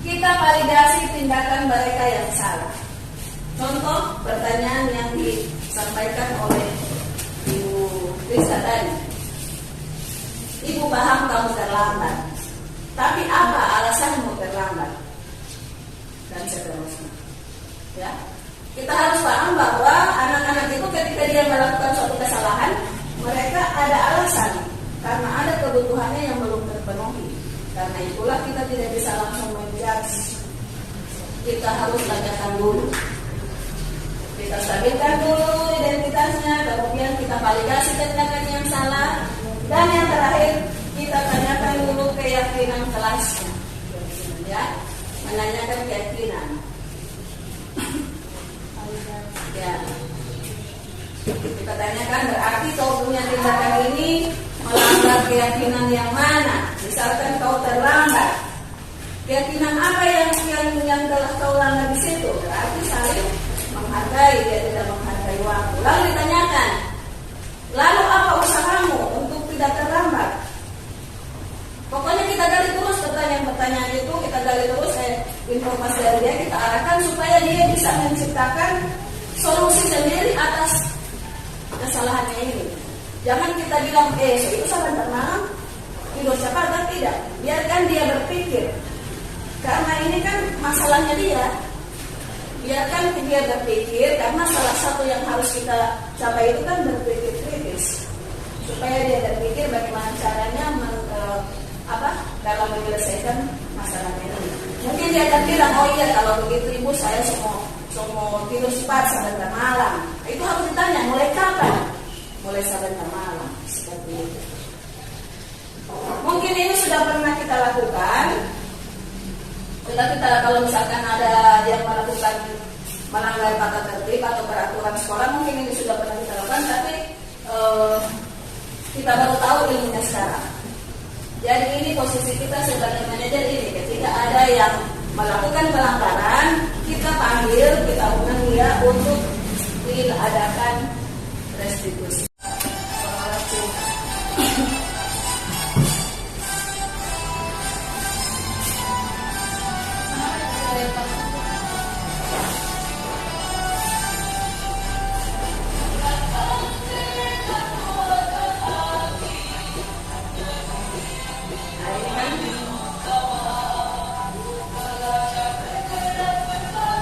kita validasi tindakan mereka yang salah. Contoh pertanyaan yang disampaikan oleh Ibu Risa tadi. Ibu paham kamu terlambat, tapi apa alasanmu terlambat? Dan seterusnya. Ya, kita harus paham bahwa anak-anak itu ketika dia melakukan suatu kesalahan, mereka ada alasan karena ada kebutuhannya yang belum terpenuhi. Karena itulah kita tidak bisa langsung menjudge. Kita harus tanyakan dulu. Kita stabilkan dulu identitasnya, kemudian kita validasi tindakan yang salah, dan yang terakhir kita tanyakan dulu keyakinan kelasnya. Ya, menanyakan keyakinan. Ya, kita tanyakan berarti kau punya tindakan ini melanggar keyakinan yang mana? Misalkan kau terlambat, keyakinan apa yang telah kau langgar di situ? Berarti saling menghargai, dia tidak menghargai waktu. Lalu ditanyakan, lalu apa usahamu untuk tidak terlambat? Pokoknya kita gali terus pertanyaan-pertanyaan itu, kita gali terus informasi dari dia, kita arahkan supaya dia bisa menciptakan solusi sendiri atas kesalahannya ini. Jangan kita bilang, itu sebentar malam tidur Jakarta, tidak. Biarkan dia berpikir, karena ini kan masalahnya dia. Biarkan dia berpikir, karena salah satu yang harus kita capai itu kan berpikir kritis, supaya dia berpikir bagaimana caranya dalam menyelesaikan masalahnya ini. Mungkin dia akan bilang, oh iya kalau begitu ibu saya semua tidur cepat sebentar malam. Itu harus ditanya, mulai kapan? Mulai sebentar malam, seperti itu. Mungkin ini sudah pernah kita lakukan. Kalau misalkan ada yang melakukan melanggar tata tertib atau peraturan sekolah, mungkin ini sudah pernah kita lakukan, tapi kita baru tahu ilmunya sekarang. Jadi ini posisi kita sebagai manajer ini, ketika ada yang melakukan pelanggaran, kita panggil, kita undang dia untuk diadakan konstitusi.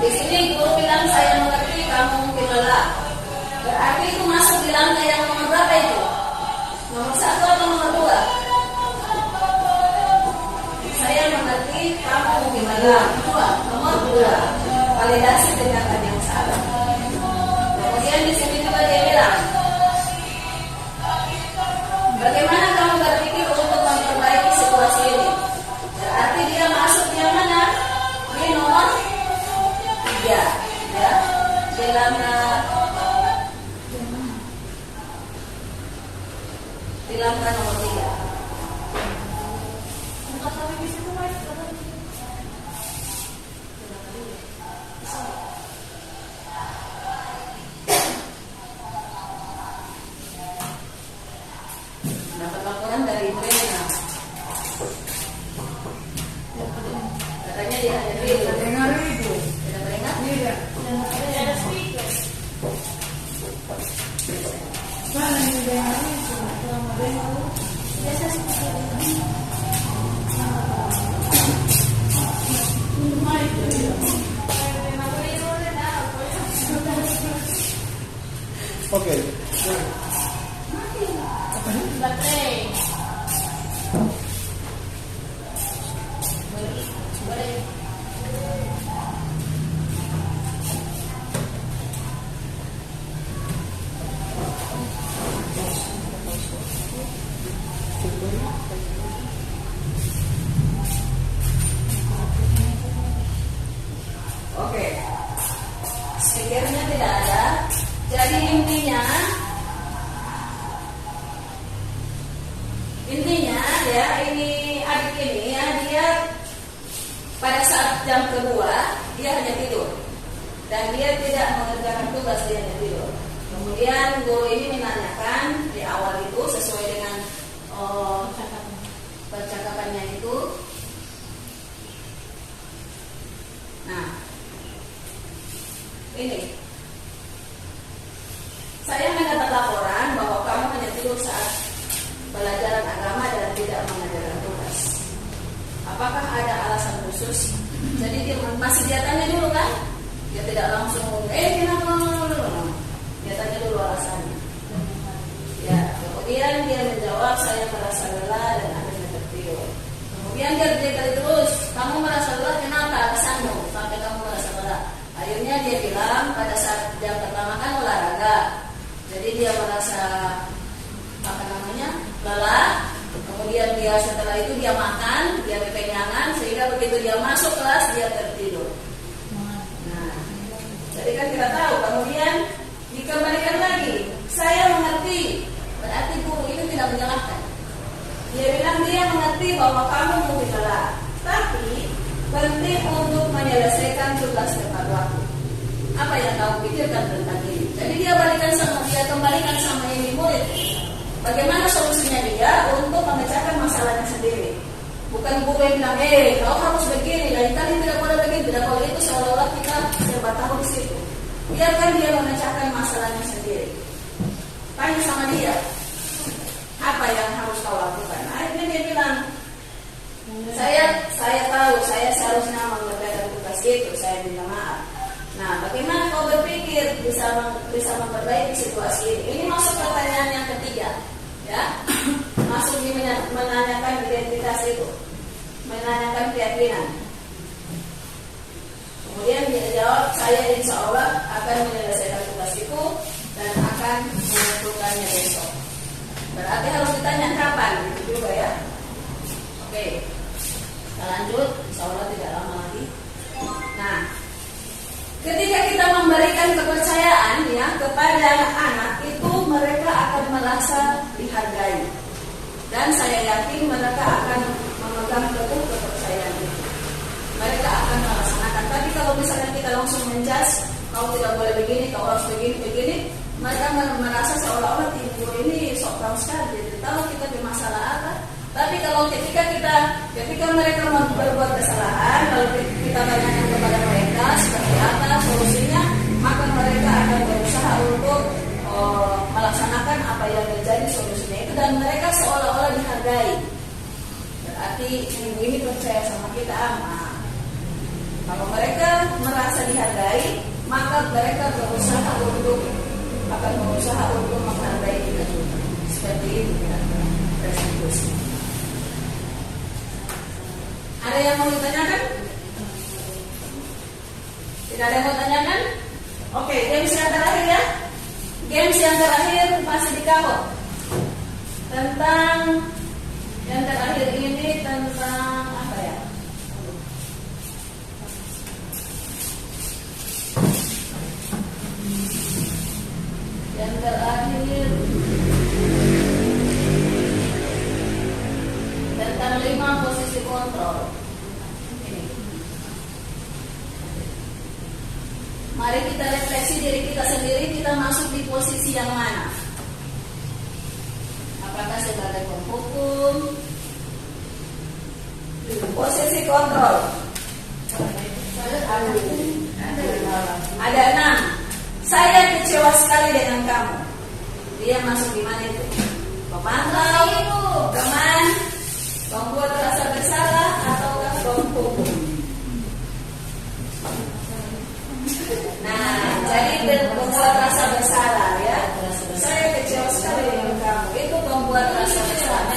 Di sini guru bilang saya mengerti, kamu mungkin lelah. Berarti itu masuk di langkah yang nomor berapa itu? Nomor 1 atau nomor 2? Saya mengerti, kamu mungkin lelah. Nomor 2. Validasi tindakan yang salah. Kemudian di sini juga dia bilang, bagaimana kamu berpikir untuk memperbaiki situasi ini? Berarti dia masuk yang mana? Di nomor 3, ya. Di langkah nomor 3. Dapat laporan dari Ibu Rena. Katanya dia ada di Dengar itu. Tidak teringat? Tidak. Ada speaker. Mana yang dengar itu? Biasa seperti ini. Oke. Baterai. Boleh. Oke. Speakernya tidak ada. Jadi intinya ya ini adik ini ya, dia pada saat jam kedua dia hanya tidur dan dia tidak mengerjakan tugas, dia hanya tidur. Kemudian guru ini menanyakan di awal itu sesuai dengan percakapannya itu. Nah, ini saya mendapat laporan bahwa kamu hanya tidur saat pelajaran agama dan tidak mengajarkan tugas. Apakah ada alasan khusus? Jadi dia tanya dulu kan? Dia tidak langsung kenapa? Dia tanya dulu alasannya. Ya, kemudian dia menjawab, saya merasa lelah dan akhirnya tertidur. Kemudian dia berkata terus, kamu merasa lelah kenapa? Alasanmu sampai kamu merasa lelah. Akhirnya dia bilang pada saat jam pertama kan olahraga. Jadi dia merasa lelah, kemudian dia setelah itu dia makan, dia kekenyangan, sehingga begitu dia masuk kelas dia tertidur. Nah, jadi kan kita tahu, kemudian dikembalikan lagi, saya mengerti, berarti guru itu tidak menyalahkan. Dia bilang dia mengerti bahwa kamu mungkin lelah, tapi penting untuk menyelesaikan tugas tepat waktu. Apa yang kamu pikirkan tentang ini? Jadi dia kembalikan sama ini murid. Bagaimana solusinya dia untuk memecahkan masalahnya sendiri? Bukan guru yang bilang, kau harus begini, lain kali tidak boleh begini, tidak boleh itu, seolah-olah kita serba tahu di situ. Biarkan dia memecahkan masalahnya sendiri. Tanya sama dia, apa yang harus kau lakukan? Akhirnya dia bilang, saya tahu, saya seharusnya mengerjakan tugas itu, saya minta maaf. Nah, bagaimana kau berpikir bisa memperbaiki situasi ini? Ini masuk pertanyaan yang ketiga, ya. Masuk di menanyakan identitas itu, menanyakan keyakinan. Kemudian dia jawab, saya insya Allah akan menyelesaikan tugas itu dan akan menentukannya besok. Berarti harus ditanya kapan, gitu juga ya. Oke, kita lanjut, insya Allah tidak lama lagi. Nah, ketika kita memberikan kepercayaan ya kepada anak-anak itu, mereka akan merasa dihargai. Dan saya yakin mereka akan memegang teguh kepercayaan itu. Mereka akan melaksanakan. Tapi kalau misalnya kita langsung menjas, kau tidak boleh begini, kau harus begini, mereka merasa seolah-olah ibu ini sok tahu sekali, jadi tahu kita bermasalah apa. Tapi kalau ketika mereka berbuat kesalahan, kalau kita tanyakan kepada mereka seperti apa solusinya, maka mereka akan berusaha untuk melaksanakan apa yang menjadi solusinya itu, dan mereka seolah-olah dihargai. Berarti ibu ini percaya sama kita. Kalau mereka merasa dihargai, maka mereka akan berusaha untuk menghargai kita juga. Seperti itu kira-kira restitusi. Ada yang mau ditanyakan? Tidak ada yang mau tanyakan? Oke, games yang terakhir ya. Games yang terakhir masih di kahot. Tentang yang terakhir ini tentang apa ya? Yang terakhir tentang 5 posisi kontrol. Ini. Mari kita refleksi diri kita sendiri, kita masuk di posisi yang mana? Apakah sebagai penghukum? Posisi kontrol. Ada 6. Saya kecewa sekali dengan kamu. Dia masuk di mana itu? Pemantau, teman, membuat rasa bersalah, ataukah penghukum? Nah, jadi membuat rasa bersalah ya. Saya kecewa sekali dengan kamu. Itu membuat rasa bersalah.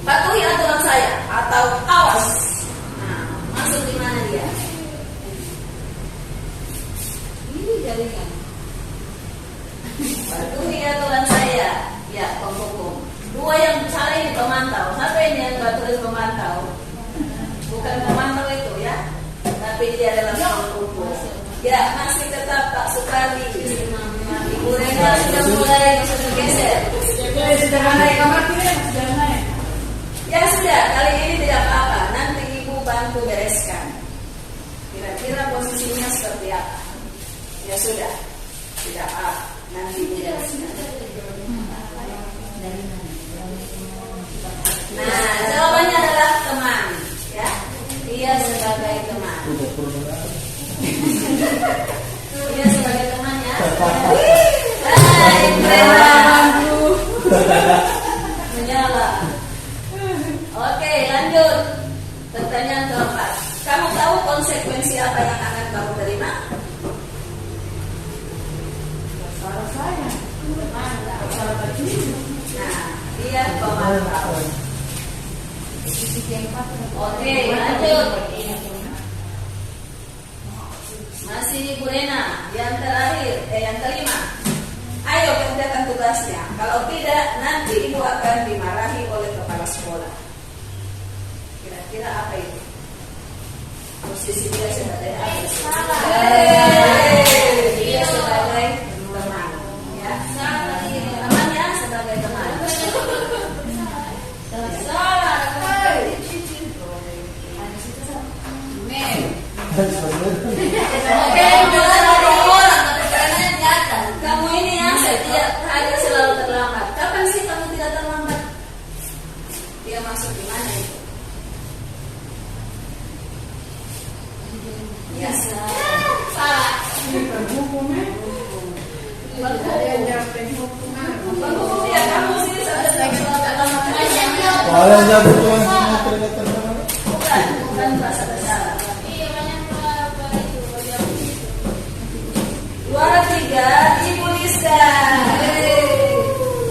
Patuhi aturan saya atau awas. Nah, masuk di mana dia? Ini jaringan. Patuhi aturan saya, ya penghukum. 2 yang cara ini pemantau. Siapa ini yang tulis pemantau? Bukan pemantau itu ya, tapi dia adalah penghukum. Ya, masih tetap Pak Sukardi. Ibu Rena sudah mulai bergeser. Sudah naik kamar tidak? Sudah naik. Ya sudah, kali ini tidak apa-apa. Nanti ibu bantu bereskan. Kira-kira posisinya seperti apa? Ya sudah, tidak apa. Nanti bereskan. Nah, jawabannya adalah teman. Ya, dia sebagai teman. Dia sebagai temannya. Hai, menyala. Oke, lanjut. Pertanyaan keempat. Kamu tahu konsekuensi apa yang akan kamu terima? Salah saya. Nah, dia pemantau. Oke, lanjut. Masih Bu Rena, yang terakhir, yang kelima. Ayo kerjakan tugasnya. Kalau tidak, nanti ibu akan dimarahi oleh kepala sekolah. Kira-kira apa itu? Posisi dia sebagai apa? Dia sebagai teman. Ya, temannya sebagai teman. Salah. Oke, kamu ini yang setiap hari selalu terlambat. Kapan sih kamu tidak terlambat? Dia masuk di mana itu? Ya, salah. Penghukum ya? Penghukum ya, kamu sih selalu terlambat. Soalnya butuh semua terlihat. Bukan rasa bersalah. Juara 3 Ibu Lisa.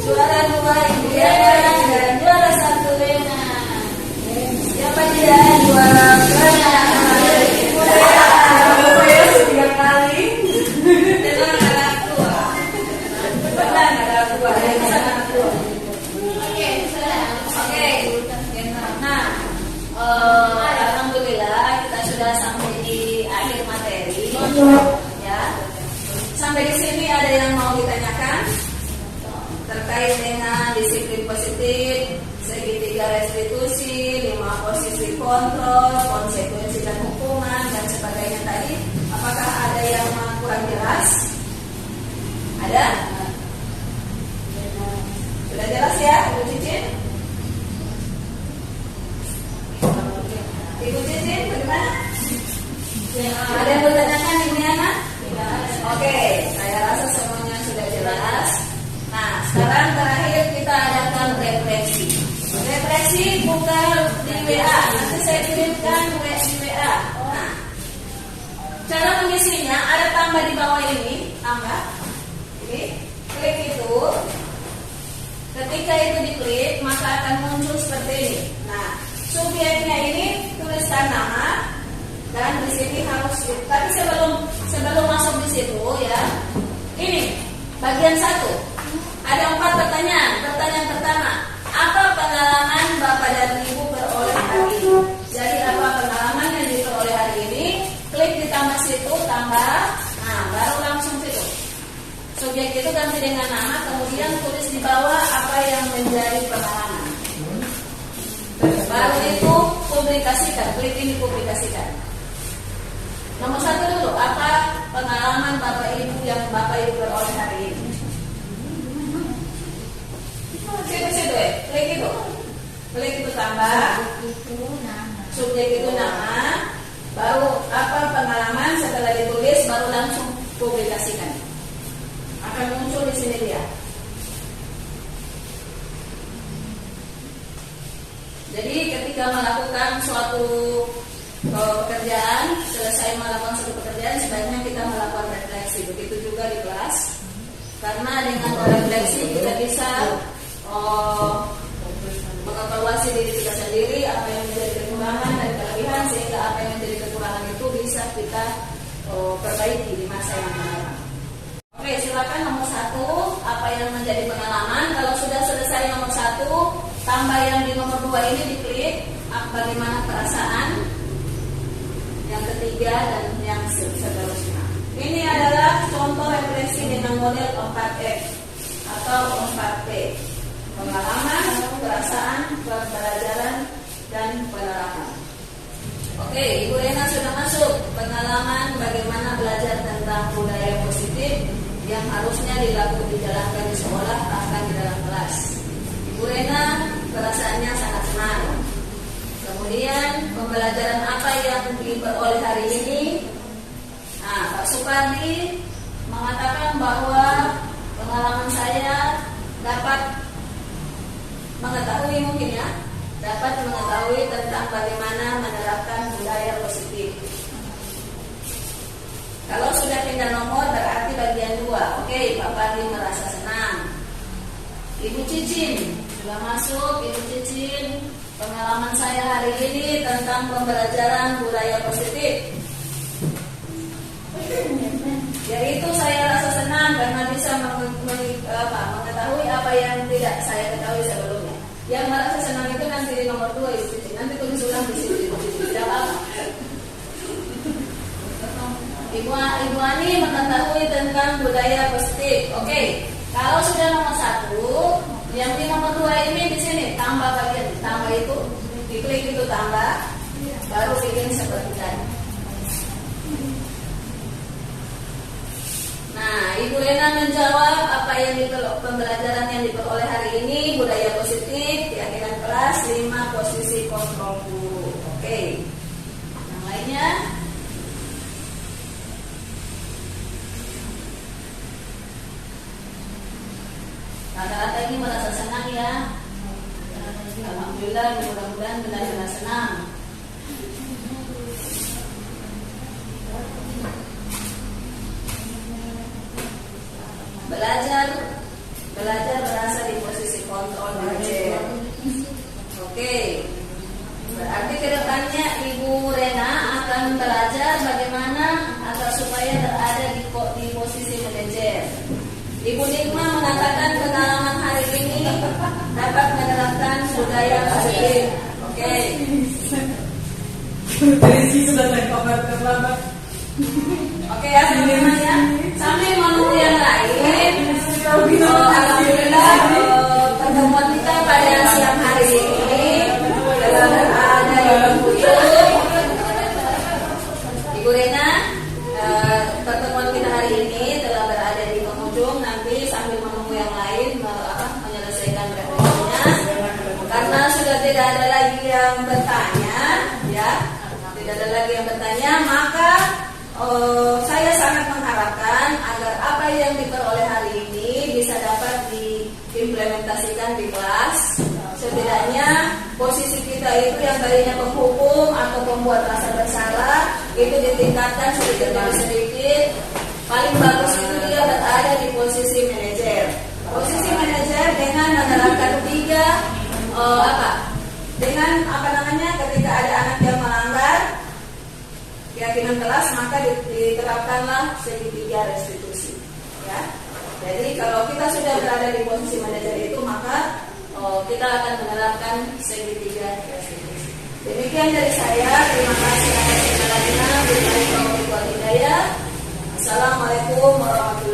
Juara 2 Ibu Yana dan juara 1 Lena. Siapa dia juara berapa? Ibu Lena. 3 kali. Dengan anak tua. Benar anak tua. Anak tua. Oke. Nah, alhamdulillah kita sudah sampai di akhir materi. Ya. Sampai di sini ada yang mau ditanyakan terkait dengan disiplin restitusi, 5 posisi kontrol, konsekuensi dan hukuman dan sebagainya tadi. Apakah ada yang kurang jelas? Ada? Sudah jelas ya, Ibu Cicin? Ibu Cicin, bagaimana? Ada yang bertanyakan Ibu Yana? Oke, saya rasa semuanya sudah jelas. Nah, sekarang terakhir kita adakan refleksi. Refleksi bukan di WA, nanti saya kirimkan di WA. Nah, cara mengisinya ada tambah di bawah ini, tambah. Ini, klik itu. Ketika itu diklik, maka akan muncul seperti ini. Nah, subjeknya ini tuliskan nama dan di sini harus. Tapi sebelum masuk di situ ya, ini bagian 1. Ada 4 pertanyaan. Pertanyaan pertama, apa pengalaman Bapak dan Ibu beroleh hari ini? Jadi apa pengalaman yang diperoleh hari ini? Klik ditambah situ, tambah. Nah, baru langsung situ. Subjek itu ganti dengan nama, kemudian tulis di bawah apa yang menjadi pengalaman. Baru itu publikasikan, klik ini publikasikan. Nomor 1 dulu, apa pengalaman Bapak Ibu yang Bapak Ibu beroleh hari ini? Situ, klik itu tambah. Subjek itu nama, baru apa pengalaman setelah ditulis, baru langsung publikasikan. Akan muncul di sini dia. Jadi ketika melakukan suatu pekerjaan, selesai melakukan suatu pekerjaan, sebaiknya kita melakukan refleksi. Begitu juga di kelas, karena dengan refleksi kita bisa mengevaluasi diri kita sendiri, apa yang menjadi kekurangan dan kelebihan, sehingga apa yang menjadi kekurangan itu bisa kita perbaiki di masa yang akan datang. Oke, silakan nomor 1, apa yang menjadi pengalaman. Kalau sudah selesai nomor 1, tambah yang di nomor 2 ini diklik, bagaimana perasaan. Yang ketiga dan yang seterusnya. Ini adalah contoh refleksi dengan model 4F atau 4P. Pengalaman, perasaan, pembelajaran, dan penerapan. Oke, Ibu Rena sudah masuk. Pengalaman bagaimana belajar tentang budaya positif yang harusnya dijalankan di sekolah, bahkan di dalam kelas. Ibu Rena perasaannya sangat senang. Kemudian pembelajaran apa yang diperoleh hari ini? Nah, Pak Supardi mengatakan bahwa pengalaman saya dapat mengetahui tentang bagaimana menerapkan budaya positif. Kalau sudah pindah nomor berarti bagian 2. Oke, Pak Pardi merasa senang. Ibu Cicin sudah masuk. Ibu Cicin, pengalaman saya hari ini tentang pembelajaran budaya positif. Yaitu saya rasa senang karena bisa mengetahui apa yang tidak saya ketahui sebelumnya. Yang merasa senang itu nanti di nomor 2 Ibu Cicin. Nanti tulis ulang di sini Ibu Cicin. Tidak apa. Ibu Ani mengetahui tentang budaya positif. Oke. Kalau sudah nomor 1, yang di nomor 2 ini di sini tambah bagian, tambah itu, diklik itu tambah, baru bikin seperti tadi. Nah, Ibu Rena menjawab apa yang pembelajaran yang diperoleh hari ini, budaya positif, keyakinan kelas, 5 posisi kontrol guru. Oke. Yang lainnya? Rata-rata ini merasa senang ya. Alhamdulillah, mudah-mudahan benar-benar senang. Belajar berasa di posisi kontrol belajar. Oke. Berarti kedepannya Ibu Rena akan belajar bagaimana agar supaya berada di posisi manajer. Ibu Nikma mengatakan pengalaman hari ini dapat menerapkan budaya positif. Oke. Terisi sudah tercover terlambat. Oke ya, teman-teman ya. Sambil menunggu yang lain. Alhamdulillah pertemuan kita pada siang hari ini tidak ada lagi yang bertanya, ya, tidak ada lagi yang bertanya, maka saya sangat mengharapkan agar apa yang diperoleh hari ini bisa dapat diimplementasikan di kelas. Setidaknya posisi kita itu yang tadinya penghukum atau pembuat rasa bersalah itu ditingkatkan sedikit demi sedikit. Paling bagus itu dia berada di posisi manajer. Posisi manajer dengan menerapkan ketika ada anak yang melanggar keyakinan kelas, maka diterapkanlah segitiga restitusi, ya. Jadi kalau kita sudah berada di posisi manajer itu, maka kita akan menerapkan segitiga restitusi. Demikian dari saya. Terima kasih atas segala hidayah. Assalamualaikum warahmatullahi wabarakatuh.